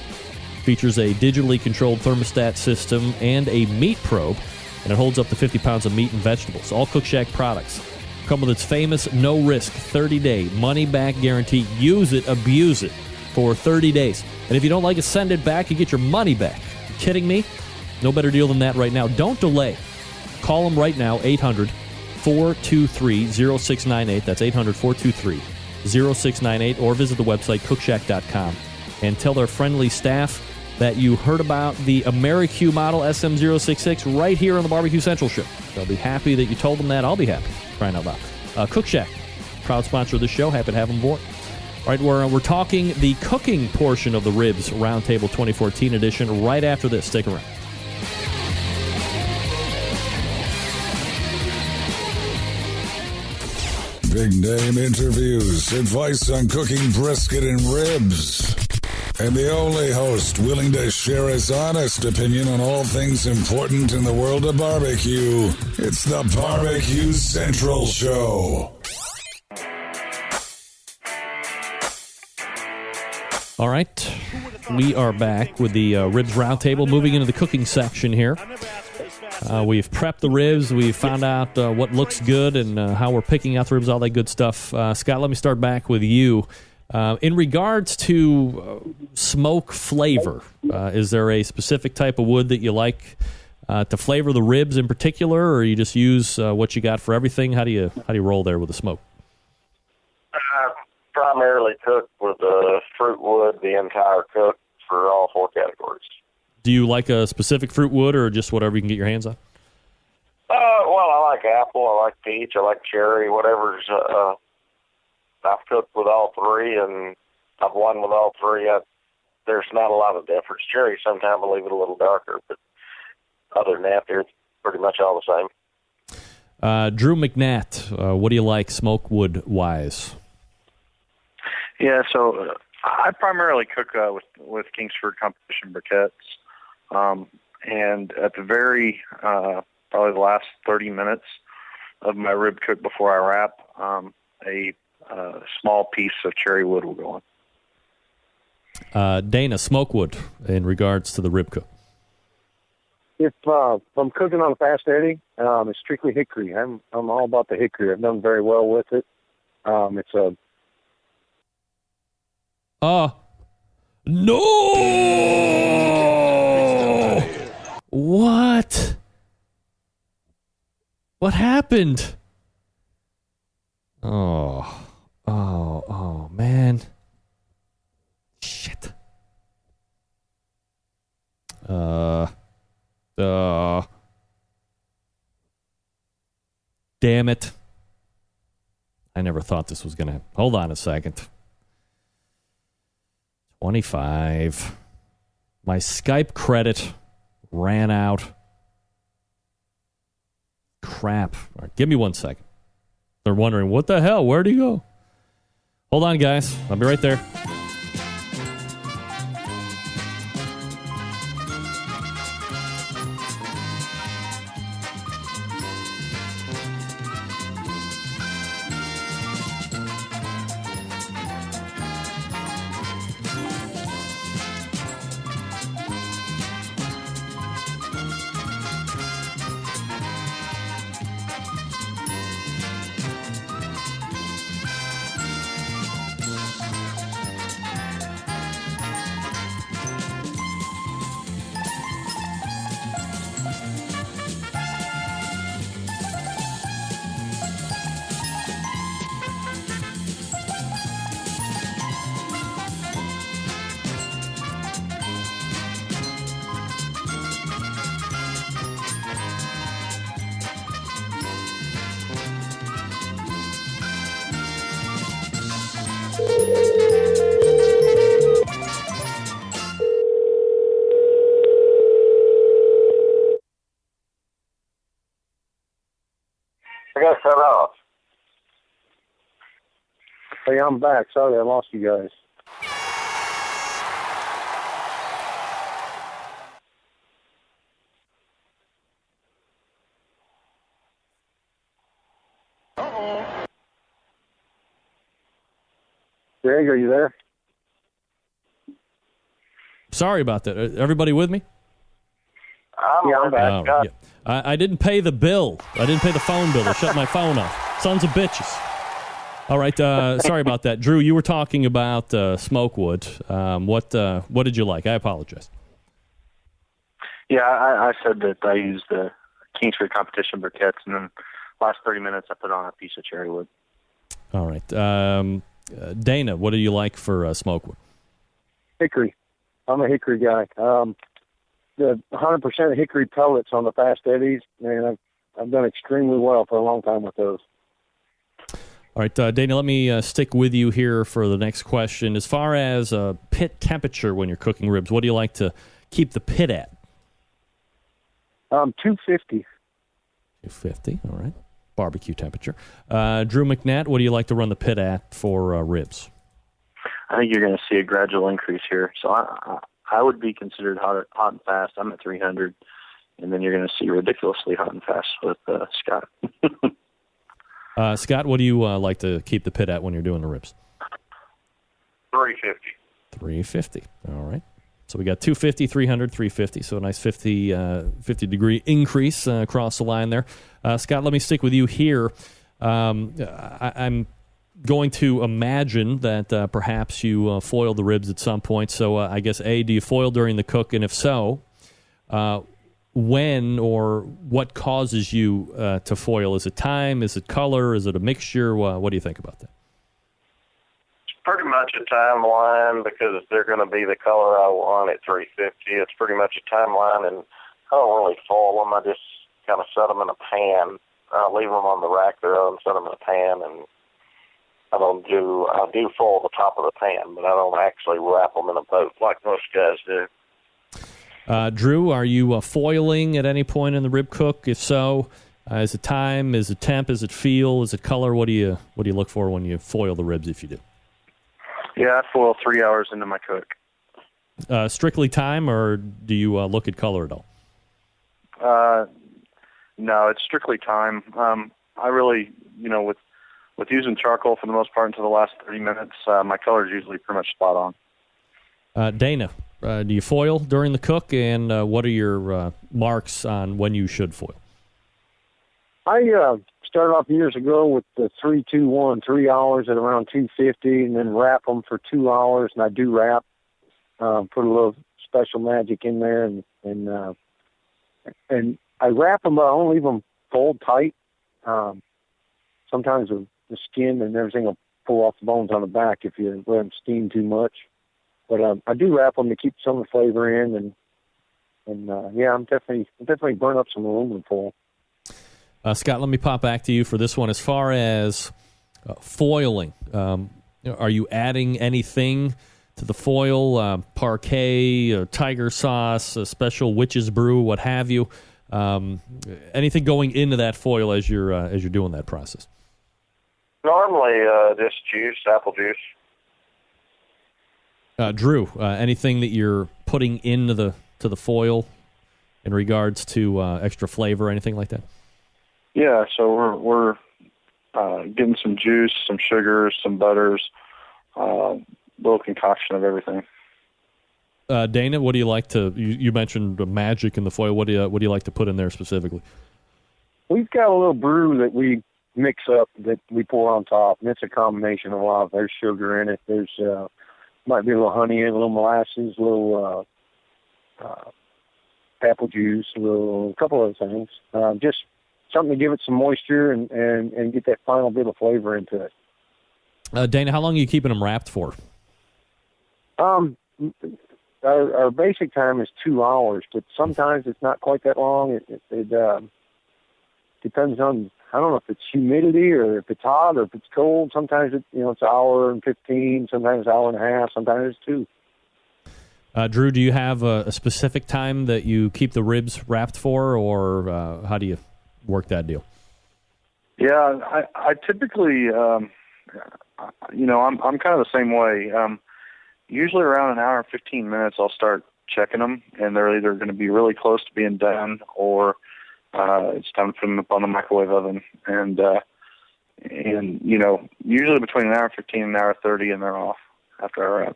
Features a digitally controlled thermostat system and a meat probe, and it holds up to 50 pounds of meat and vegetables. All Cookshack products come with its famous no-risk 30-day money-back guarantee. Use it, abuse it for 30 days. And if you don't like it, send it back. You get your money back. You kidding me? No better deal than that right now. Don't delay. Call them right now, 800-423-0698. That's 800-423-0698. Or visit the website, cookshack.com, and tell their friendly staff that you heard about the AmeriQ model SM066 right here on the Barbecue Central Show. They'll be happy that you told them that. I'll be happy. Crying out loud. Cookshack, proud sponsor of the show. Happy to have them aboard. All right, we're talking the cooking portion of the Ribs Roundtable 2014 edition right after this. Stick around. Big name interviews, advice on cooking brisket and ribs, and the only host willing to share his honest opinion on all things important in the world of barbecue. It's the Barbecue Central Show. All right, we are back with the Ribs Roundtable, moving into the cooking section here. We've prepped the ribs. We've found out what looks good and how we're picking out the ribs, all that good stuff. Scott, let me start back with you. In regards to smoke flavor, is there a specific type of wood that you like to flavor the ribs in particular, or you just use what you got for everything? How do you roll there with the smoke? Primarily cook with fruit wood, the entire cook for all four categories. Do you like a specific fruit wood or just whatever you can get your hands on? Well, I like apple, I like peach, I like cherry, whatever's. I've cooked with all three, and I've won with all three. There's not a lot of difference. Cherry, sometimes I leave it a little darker, but other than that, they're pretty much all the same. Drew McNatt, what do you like smokewood-wise? Yeah, so I primarily cook with Kingsford competition briquettes, and at the very probably the last 30 minutes of my rib cook before I wrap, a small piece of cherry wood will go on. Dana, smokewood in regards to the rib cook. If I'm cooking on a fast Eddie, it's strictly hickory. I'm all about the hickory. I've done very well with it. It's a no! What? What happened? Oh, man. Shit. Damn it. I never thought this was going to happen. Hold on a second. 25. My Skype credit ran out. Crap. All right, give me 1 second. They're wondering, what the hell? Where'd he go? Hold on, guys. I'll be right there. I got cut off. Hey, I'm back. Sorry, I lost you guys. Greg, are you there? Sorry about that. Everybody with me? I'm back. Yeah. I didn't pay the bill. I didn't pay the phone bill. I shut my phone off. Sons of bitches. All right. Sorry about that. Drew, you were talking about smokewood. What did you like? I apologize. Yeah, I said that I used the Kingsford competition briquettes, and then last 30 minutes I put on a piece of cherry wood. All right. Dana, what do you like for smokewood? Hickory. I'm a hickory guy. The 100% hickory pellets on the fast eddies, man, I've done extremely well for a long time with those. All right, Dana, let me stick with you here for the next question. As far as pit temperature when you're cooking ribs, what do you like to keep the pit at? 250. 250, all right. Barbecue temperature. Drew McNatt, what do you like to run the pit at for ribs? I think you're going to see a gradual increase here. So I would be considered hot and fast. I'm at 300, and then you're going to see ridiculously hot and fast with Scott. Scott, what do you like to keep the pit at when you're doing the ribs? 350. 350, all right. So we got 250, 300, 350, so a nice 50-degree increase across the line there. Scott, let me stick with you here. I'm going to imagine that perhaps you foil the ribs at some point. So I guess, A, do you foil during the cook? And if so, when or what causes you to foil? Is it time? Is it color? Is it a mixture? What do you think about that? It's pretty much a timeline because they're going to be the color I want at 350. It's pretty much a timeline, and I don't really foil them. I just kind of set them in a pan. I'll leave them on the rack there and set them in a pan, and I do foil the top of the pan, but I don't actually wrap them in a boat like most guys do. Drew, are you foiling at any point in the rib cook? If so, is it time? Is it temp? Is it feel? Is it color? What do you look for when you foil the ribs, if you do? Yeah, I foil 3 hours into my cook. Strictly time, or do you look at color at all? No, it's strictly time. I really, with using charcoal for the most part until the last 30 minutes, my color is usually pretty much spot on. Dana, do you foil during the cook, and what are your marks on when you should foil? I started off years ago with the 3-2-1, 3 hours at around 250, and then wrap them for 2 hours, and I do wrap. Put a little special magic in there, and I wrap them, but I don't leave them fold tight. Sometimes the skin and everything will pull off the bones on the back if you let them steam too much. But I do wrap them to keep some of the flavor in, and I'm definitely burn up some aluminum foil. Scott, let me pop back to you for this one. As far as foiling, are you adding anything to the foil, parquet, tiger sauce, a special witch's brew, what have you? Anything going into that foil as you're doing that process? Normally, just juice, apple juice. Drew, anything that you're putting into the foil in regards to extra flavor, anything like that? Yeah, so we're getting some juice, some sugars, some butters, little concoction of everything. Dana, what do you like to? You mentioned magic in the foil. What do you like to put in there specifically? We've got a little brew that we mix up that we pour on top, and it's a combination of a lot. There's sugar in it. There's might be a little honey in it, a little molasses, a little apple juice, a couple other things. Just something to give it some moisture and get that final bit of flavor into it. Dana, how long are you keeping them wrapped for? Our basic time is 2 hours, but sometimes it's not quite that long. It depends on, I don't know if it's humidity or if it's hot or if it's cold. Sometimes it's an hour and 15, sometimes an hour and a half, sometimes it's 2. Drew, do you have a specific time that you keep the ribs wrapped for, or how do you work that deal? Yeah, I typically, I'm kind of the same way. Usually around an hour and 15 minutes, I'll start checking them, and they're either going to be really close to being done, or it's time to put them up on the microwave oven. And usually between an hour and 15 and an hour and 30, and they're off after I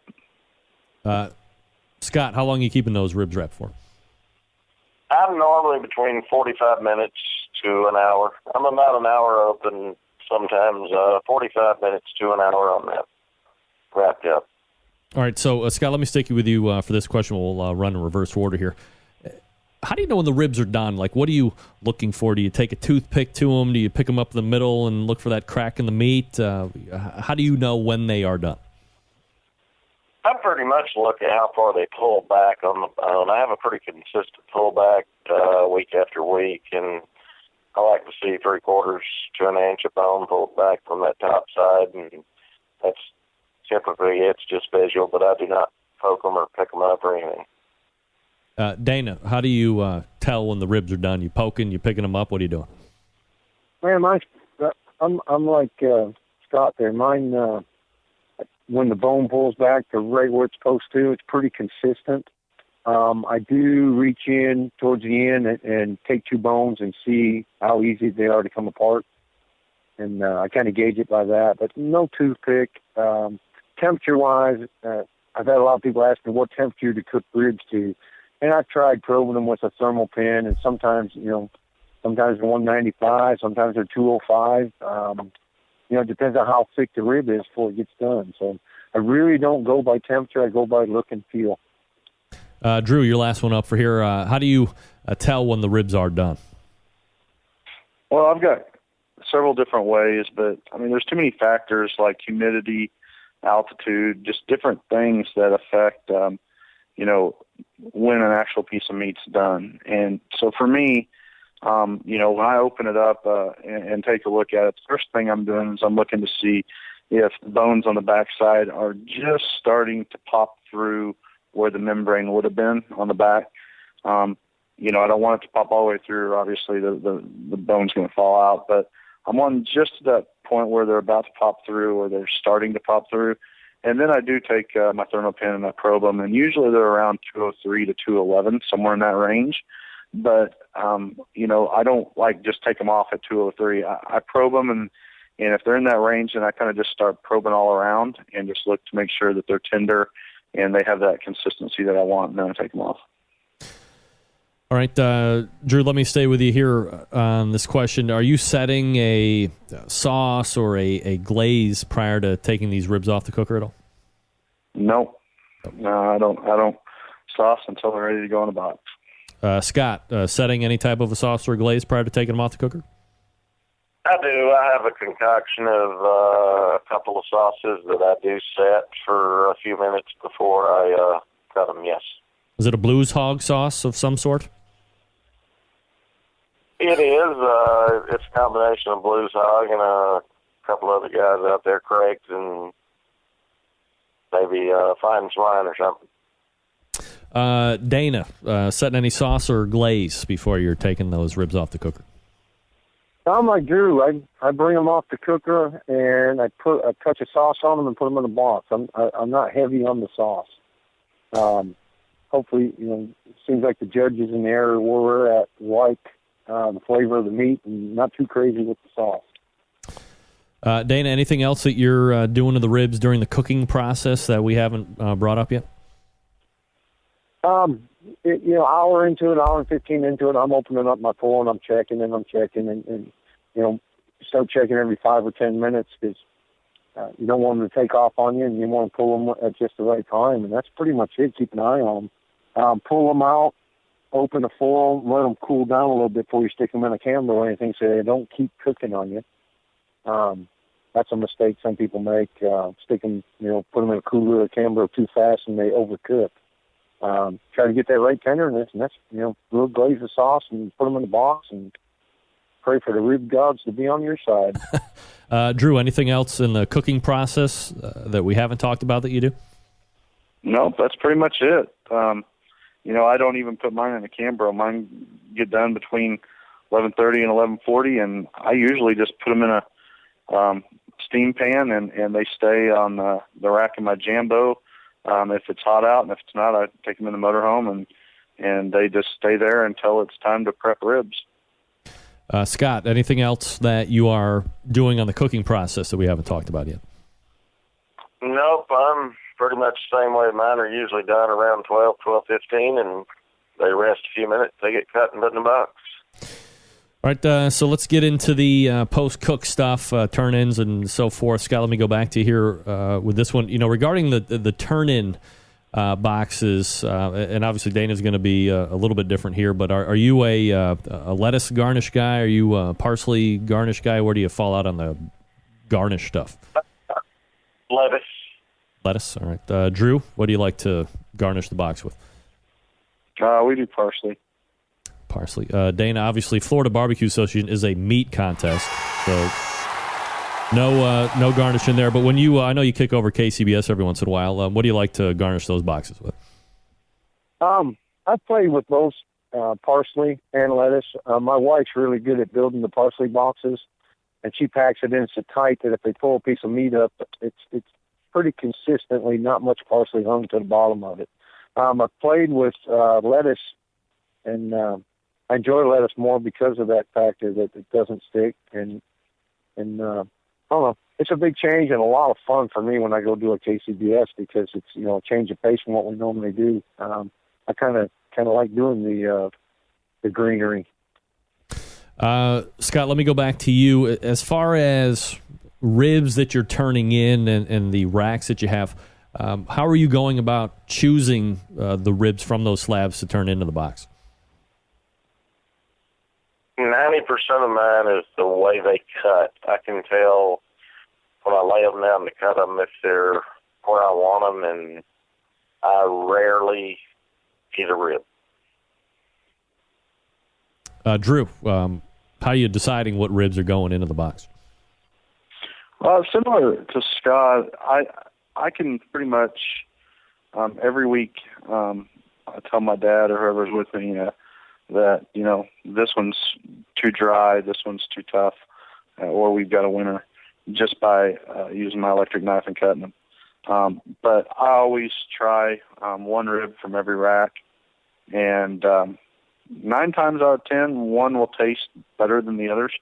wrap. Scott, how long are you keeping those ribs wrapped for? I'm normally between 45 minutes to an hour. I'm about an hour open, sometimes 45 minutes to an hour on that wrapped up. All right, so Scott, let me stick with you for this question. We'll run in reverse order here. How do you know when the ribs are done? Like, what are you looking for? Do you take a toothpick to them? Do you pick them up in the middle and look for that crack in the meat? How do you know when they are done? I pretty much look at how far they pull back on the bone. I have a pretty consistent pullback week after week, and I like to see 3/4 to an inch of bone pulled back from that top side, and that's typically it's just visual, but I do not poke them or pick them up or anything. Dana, how do you tell when the ribs are done? You poking, you picking them up? What are you doing? Man, I'm like Scott there. Mine, when the bone pulls back to right where it's supposed to, it's pretty consistent. I do reach in towards the end and take 2 bones and see how easy they are to come apart. And I kind of gauge it by that, but no toothpick. Temperature-wise, I've had a lot of people ask me what temperature to cook ribs to. And I've tried probing them with a thermal pin, and sometimes they're 195, sometimes they're 205. It depends on how thick the rib is before it gets done. So I really don't go by temperature. I go by look and feel. Drew, your last one up for here. How do you tell when the ribs are done? Well, I've got several different ways, but, there's too many factors like humidity, altitude, just different things that affect, when an actual piece of meat's done. And so for me, when I open it up and take a look at it, the first thing I'm doing is I'm looking to see if the bones on the backside are just starting to pop through where the membrane would have been on the back. I don't want it to pop all the way through. Obviously, the bone's going to fall out, but I'm on just that point where they're about to pop through, or they're starting to pop through. And then I do take my thermopin and I probe them, and usually they're around 203 to 211, somewhere in that range. But, I don't just take them off at 203. I probe them, and if they're in that range, then I kind of just start probing all around and just look to make sure that they're tender and they have that consistency that I want, and then I take them off. All right, Drew, let me stay with you here on this question. Are you setting a sauce or a glaze prior to taking these ribs off the cooker at all? No, I don't sauce until they're ready to go in a box. Scott, setting any type of a sauce or a glaze prior to taking them off the cooker? I do. I have a concoction of a couple of sauces that I do set for a few minutes before I cut them, yes. Is it a Blues Hog sauce of some sort? It is. It's a combination of Blues Hog and a couple other guys out there, Craig's, and maybe Fine Swine or something. Dana, setting any sauce or glaze before you're taking those ribs off the cooker? I'm like Drew. I bring them off the cooker and I put a touch of sauce on them and put them in a box. I'm not heavy on the sauce. Hopefully, it seems like the judges in the area where we're at like the flavor of the meat and not too crazy with the sauce. Dana, anything else that you're doing to the ribs during the cooking process that we haven't brought up yet? Hour into it, hour and 15 into it, I'm opening up my phone, I'm checking and start checking every 5 or 10 minutes because you don't want them to take off on you and you want to pull them at just the right time, and that's pretty much it. Keep an eye on them. Pull them out, open the foil, let them cool down a little bit before you stick them in a camera or anything so they don't keep cooking on you. That's a mistake some people make, put them in a cooler or camera too fast and they overcook. Try to get that right tenderness, and that's, little glaze of sauce and put them in the box and pray for the rib gods to be on your side. Drew, anything else in the cooking process that we haven't talked about that you do? Nope, that's pretty much it. I don't even put mine in a Cambro. Mine get done between 11:30 and 11:40, and I usually just put them in a steam pan, and they stay on the rack of my Jambo. If it's hot out, and if it's not, I take them in the motorhome, and they just stay there until it's time to prep ribs. Scott, anything else that you are doing on the cooking process that we haven't talked about yet? Nope, I'm pretty much the same way. Mine are usually done around 12:15, and they rest a few minutes. They get cut and put in the box. All right, so let's get into the post-cook stuff, turn-ins and so forth. Scott, let me go back to here with this one. Regarding the turn-in boxes, and obviously Dana's going to be a little bit different here, but are you a lettuce garnish guy? Are you a parsley garnish guy? Where do you fall out on the garnish stuff? Lettuce. Lettuce, all right. Drew, what do you like to garnish the box with? We do parsley. Parsley. Dana, obviously, Florida Barbecue Association is a meat contest, so no garnish in there. But when I know you kick over KCBS every once in a while. What do you like to garnish those boxes with? I play with both parsley and lettuce. My wife's really good at building the parsley boxes, and she packs it in so tight that if they pull a piece of meat up, it's pretty consistently not much parsley hung to the bottom of it. I've played with lettuce, and I enjoy lettuce more because of that factor that it doesn't stick. And I don't know, it's a big change and a lot of fun for me when I go do a KCBS because it's a change of pace from what we normally do. I kind of like doing the greenery. Scott, let me go back to you. As far as ribs that you're turning in and the racks that you have, how are you going about choosing the ribs from those slabs to turn into the box? 90% of mine is the way they cut. I can tell when I lay them down to cut them if they're where I want them, and I rarely get a rib. Drew, how are you deciding what ribs are going into the box? Similar to Scott, I can pretty much every week tell my dad or whoever's with me that, you know, this one's too dry, this one's too tough, or we've got a winner, just by using my electric knife and cutting them. But I always try one rib from every rack, and 9 times out of 10, one will taste better than the others.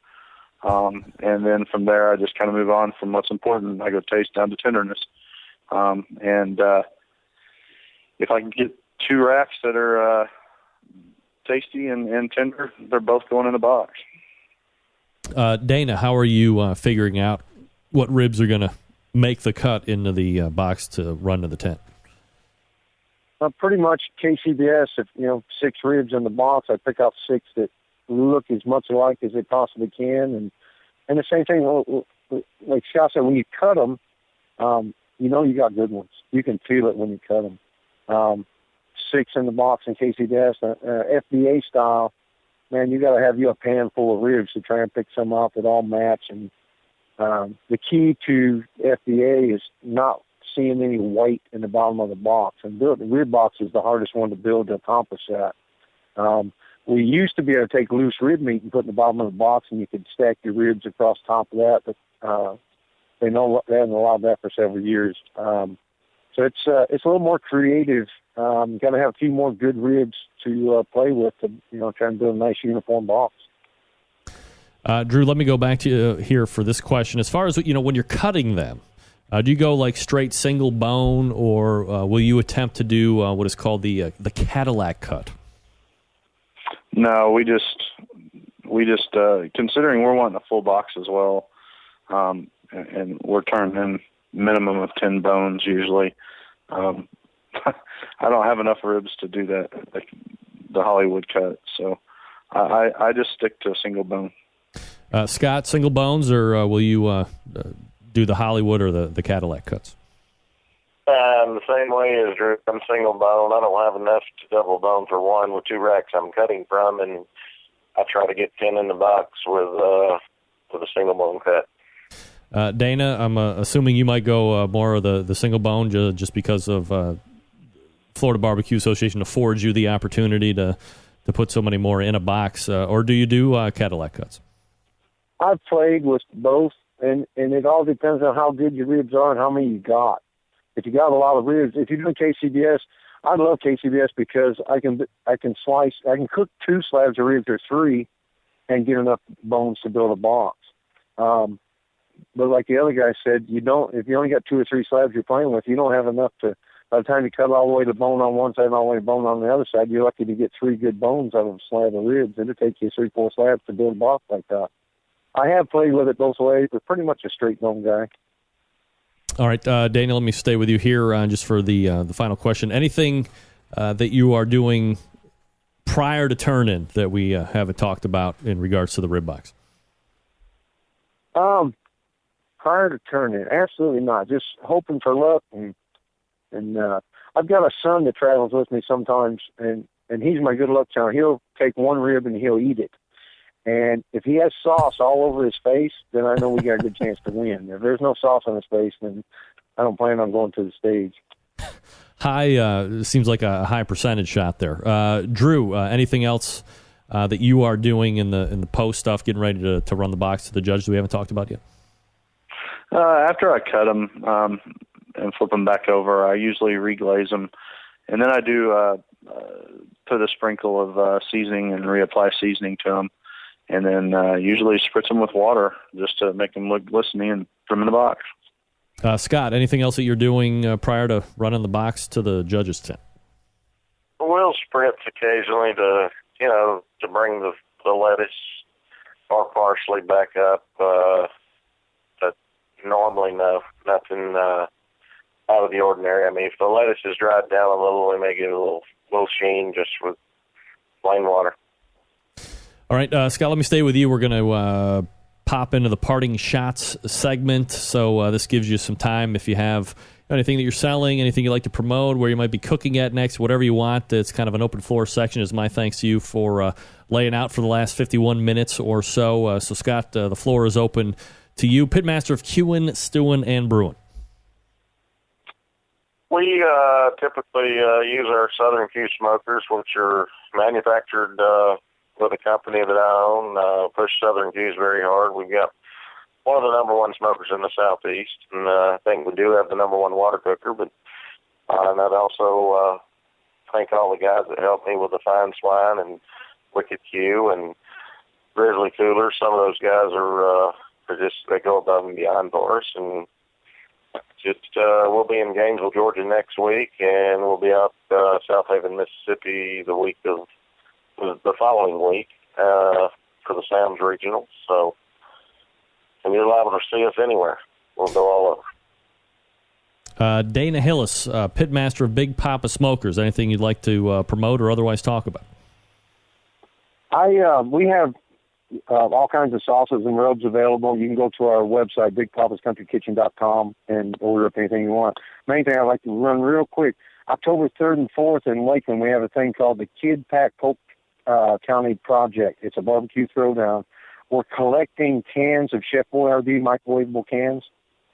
And then from there, I just kind of move on from what's important. I go taste down to tenderness. And if I can get 2 racks that are tasty and tender, they're both going in the box. Dana, how are you figuring out what ribs are going to make the cut into the box to run to the tent? Pretty much KCBS. If 6 ribs in the box, I pick out 6 that look as much alike as they possibly can, and the same thing. Like Scott said, when you cut them, you got good ones. You can feel it when you cut them. 6 in the box in KCBS, FBA style. Man, you got to have a pan full of ribs to try and pick some out that all match. And the key to FBA is not seeing any white in the bottom of the box. And the rib box is the hardest one to build to accomplish that. We used to be able to take loose rib meat and put in the bottom of the box, and you could stack your ribs across top of that. But they haven't allowed that for several years. So it's a little more creative. Got to have a few more good ribs to play with to try and build a nice uniform box. Drew, let me go back to you here for this question. As far as when you're cutting them, do you go like straight single bone, or will you attempt to do what is called the Cadillac cut? No, we just considering we're wanting a full box as well, and we're turning in minimum of 10 bones usually. I don't have enough ribs to do that, like the Hollywood cut, so I just stick to a single bone. Scott, single bones, or will you do the Hollywood or the Cadillac cuts? The same way as Drew, I'm single bone. I don't have enough to double bone for one with 2 racks I'm cutting from, and I try to get 10 in the box with a single bone cut. Dana, I'm assuming you might go more of the single bone just because of Florida Barbecue Association affords you the opportunity to put so many more in a box, or do you do Cadillac cuts? I've played with both, and it all depends on how good your ribs are and how many you got. If you got a lot of ribs, if you're doing KCBS, I love KCBS because I can cook 2 slabs of ribs or 3 and get enough bones to build a box. But like the other guy said, if you only got 2 or 3 slabs you're playing with, you don't have enough to, by the time you cut all the way to bone on one side and all the way to bone on the other side, you're lucky to get 3 good bones out of a slab of ribs. It'll take you 3-4 slabs to build a box like that. I have played with it both ways, but pretty much a straight bone guy. All right, Daniel, let me stay with you here just for the final question. Anything that you are doing prior to turn-in that we haven't talked about in regards to the rib box? Prior to turn-in, absolutely not. Just hoping for luck, and I've got a son that travels with me sometimes, and he's my good luck charm. He'll take 1 rib and he'll eat it. And if he has sauce all over his face, then I know we got a good chance to win. If there's no sauce on his face, then I don't plan on going to the stage. Seems like a high percentage shot there. Drew, anything else that you are doing in the post stuff, getting ready to run the box to the judge that we haven't talked about yet? After I cut them and flip them back over, I usually reglaze them, and then I do put a sprinkle of seasoning and reapply seasoning to them. And then usually spritz them with water just to make them look glistening and put them in the box. Scott, anything else that you're doing prior to running the box to the judges' tent? We'll spritz occasionally to bring the lettuce or parsley back up. But normally, no, nothing out of the ordinary. I mean, if the lettuce is dried down a little, we may get a little sheen just with plain water. All right, Scott, let me stay with you. We're going to pop into the parting shots segment. So this gives you some time if you have anything that you're selling, anything you'd like to promote, where you might be cooking at next, whatever you want. It's kind of an open floor section. Is my thanks to you for laying out for the last 51 minutes or so. So, Scott, the floor is open to you. Pitmaster of Queuing, Stewing, and Brew'N. We typically use our Southern Q smokers, which are manufactured with a company that I own. Push Southern Qs very hard. We've got one of the number one smokers in the Southeast, and I think we do have the number one water cooker. But and I'd also thank all the guys that helped me with the Fine Swine and Wicked Q and Grizzly Cooler. Some of those guys are just, they go above and beyond for us. And just we'll be in Gainesville, Georgia next week, and we'll be out South Haven, Mississippi the following week for the Sam's Regional. So, and you're liable to see us anywhere. We'll go all over. Dana Hillis, pitmaster of Big Poppa Smokers. Anything you'd like to promote or otherwise talk about? We have all kinds of sauces and rubs available. You can go to our website, bigpappascountrykitchen.com, and order up anything you want. Main thing I'd like to run real quick. October 3rd and 4th in Lakeland, we have a thing called the Kid Pack Polk County Project. It's a barbecue throwdown. We're collecting cans of Chef Boyardee microwavable cans.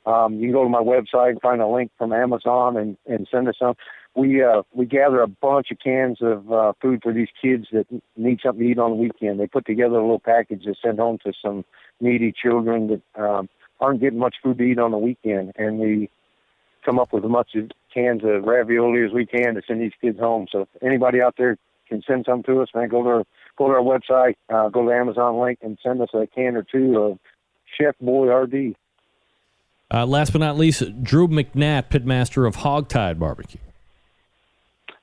You can go to my website and find a link from Amazon and send us some. We gather a bunch of cans of food for these kids that need something to eat on the weekend. They put together a little package to send home to some needy children that aren't getting much food to eat on the weekend. And we come up with as much cans of ravioli as we can to send these kids home. So if anybody out there can send some to us, man, go to our website, go to the Amazon link, and send us a can or two of Chef Boyardee. Last but not least, Drew McNatt, pitmaster of Hogtied Barbecue.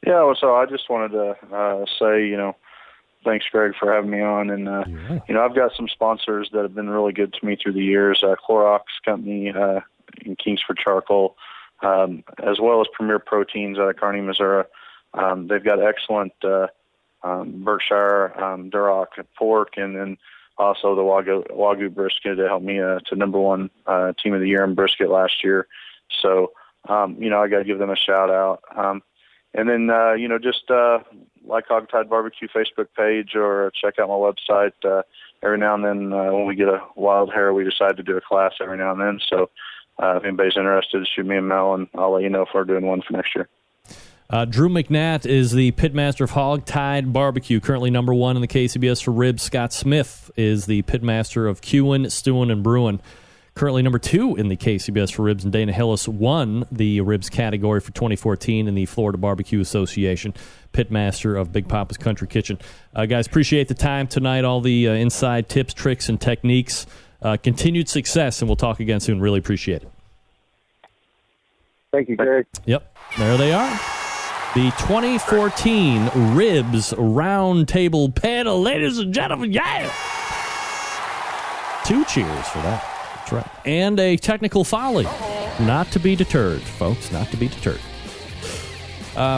Yeah, well, so I just wanted to say, thanks, Greg, for having me on. And, I've got some sponsors that have been really good to me through the years. Clorox Company in Kingsford Charcoal, as well as Premier Proteins out of Kearney, Missouri. They've got excellent Berkshire Duroc pork, and then also the Wagyu brisket that helped me to number one team of the year in brisket last year. So, I got to give them a shout out. And then, just like Hogtied Barbecue Facebook page or check out my website. Every now and then when we get a wild hair, we decide to do a class every now and then. So if anybody's interested, shoot me a mail, and I'll let you know if we're doing one for next year. Drew McNatt is the pitmaster of Hogtied Barbecue, currently number one in the KCBS for ribs. Scott Smith is the pitmaster of Q'in, Stewin, and Brew'N, currently number two in the KCBS for ribs. And Dana Hillis won the ribs category for 2014 in the Florida Barbecue Association, pitmaster of Big Poppa's Country Kitchen. Guys, appreciate the time tonight, all the inside tips, tricks, and techniques. Continued success, and we'll talk again soon. Really appreciate it. Thank you, Greg. Yep, there they are. The 2014 Ribs Roundtable Panel, ladies and gentlemen, yeah! 2 cheers for that. That's right. And a technical folly. Not to be deterred, folks, not to be deterred.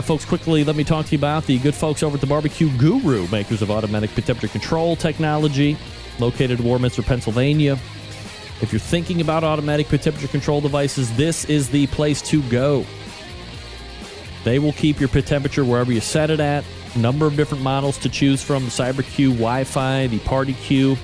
Folks, quickly, let me talk to you about the good folks over at the BBQ Guru, makers of automatic pit temperature control technology, located in Warminster, Pennsylvania. If you're thinking about automatic pit temperature control devices, this is the place to go. They will keep your pit temperature wherever you set it at. Number of different models to choose from. The CyberQ Wi-Fi, the Party Q,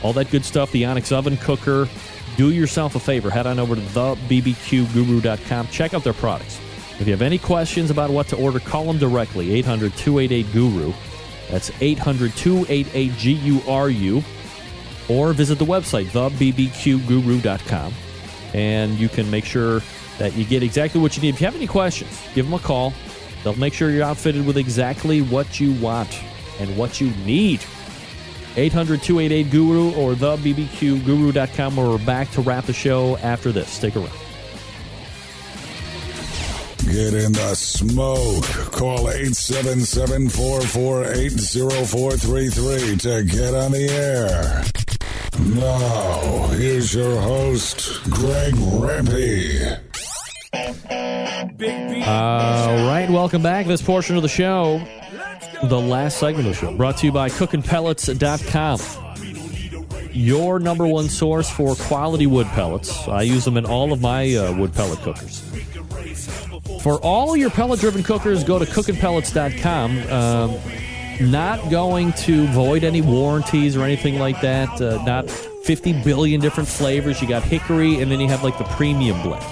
all that good stuff. The Onyx Oven Cooker. Do yourself a favor. Head on over to thebbqguru.com. Check out their products. If you have any questions about what to order, call them directly. 800-288-GURU. That's 800-288-GURU. Or visit the website, thebbqguru.com. And you can make sure that you get exactly what you need. If you have any questions, give them a call. They'll make sure you're outfitted with exactly what you want and what you need. 800-288-GURU or thebbqguru.com. We're back to wrap the show after this. Stick around. Get in the smoke. Call 877-448-0433 to get on the air. Now, here's your host, Greg Rempe. All right, welcome back. This portion of the show, the last segment of the show, brought to you by CookinPellets.com. Your number one source for quality wood pellets. I use them in all of my wood pellet cookers. For all your pellet-driven cookers, go to CookinPellets.com. Not going to void any warranties or anything like that. Not 50 billion different flavors. You got hickory, and then you have like the premium blend.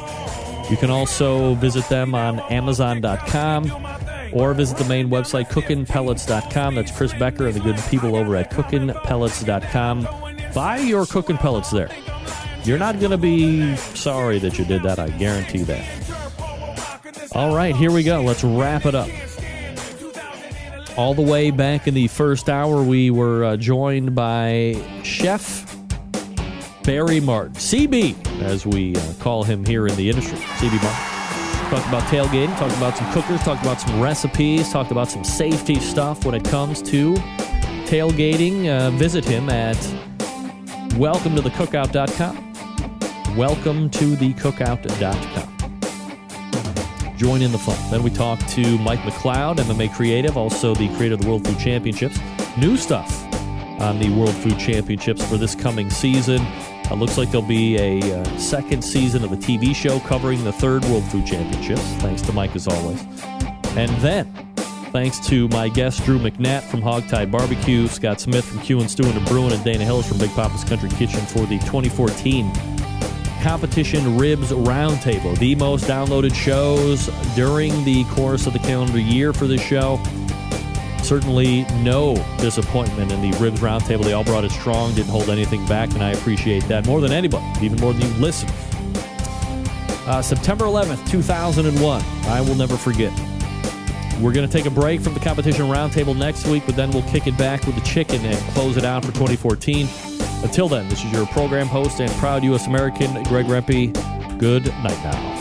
You can also visit them on Amazon.com or visit the main website, CookinPellets.com. That's Chris Becker and the good people over at CookinPellets.com. Buy your Cookin Pellets there. You're not going to be sorry that you did that, I guarantee that. All right, here we go. Let's wrap it up. All the way back in the first hour, we were joined by Chef Barry Martin, CB, as we call him here in the industry, CB Martin. Talked about tailgating, talked about some cookers, talked about some recipes, talked about some safety stuff when it comes to tailgating. Visit him at welcometothecookout.com. Welcometothecookout.com. Join in the fun. Then we talked to Mike McCloud, MMA Creative, also the creator of the World Food Championships. New stuff on the World Food Championships for this coming season. Looks like there'll be a second season of the TV show covering the third World Food Championships. Thanks to Mike, as always. And then, thanks to my guest, Drew McNatt from Hogtie Barbecue, Scott Smith from Q and Stewart and Brew'N, and Dana Hillis from Big Poppa's Country Kitchen for the 2014 Competition Ribs Roundtable. The most downloaded shows during the course of the calendar year for this show. Certainly no disappointment in the Ribs Roundtable. They all brought it strong, didn't hold anything back, and I appreciate that more than anybody, even more than you listeners. September 11th, 2001. I will never forget. We're going to take a break from the Competition Roundtable next week, but then we'll kick it back with the chicken and close it out for 2014. Until then, this is your program host and proud U.S. American, Greg Rempe. Good night now.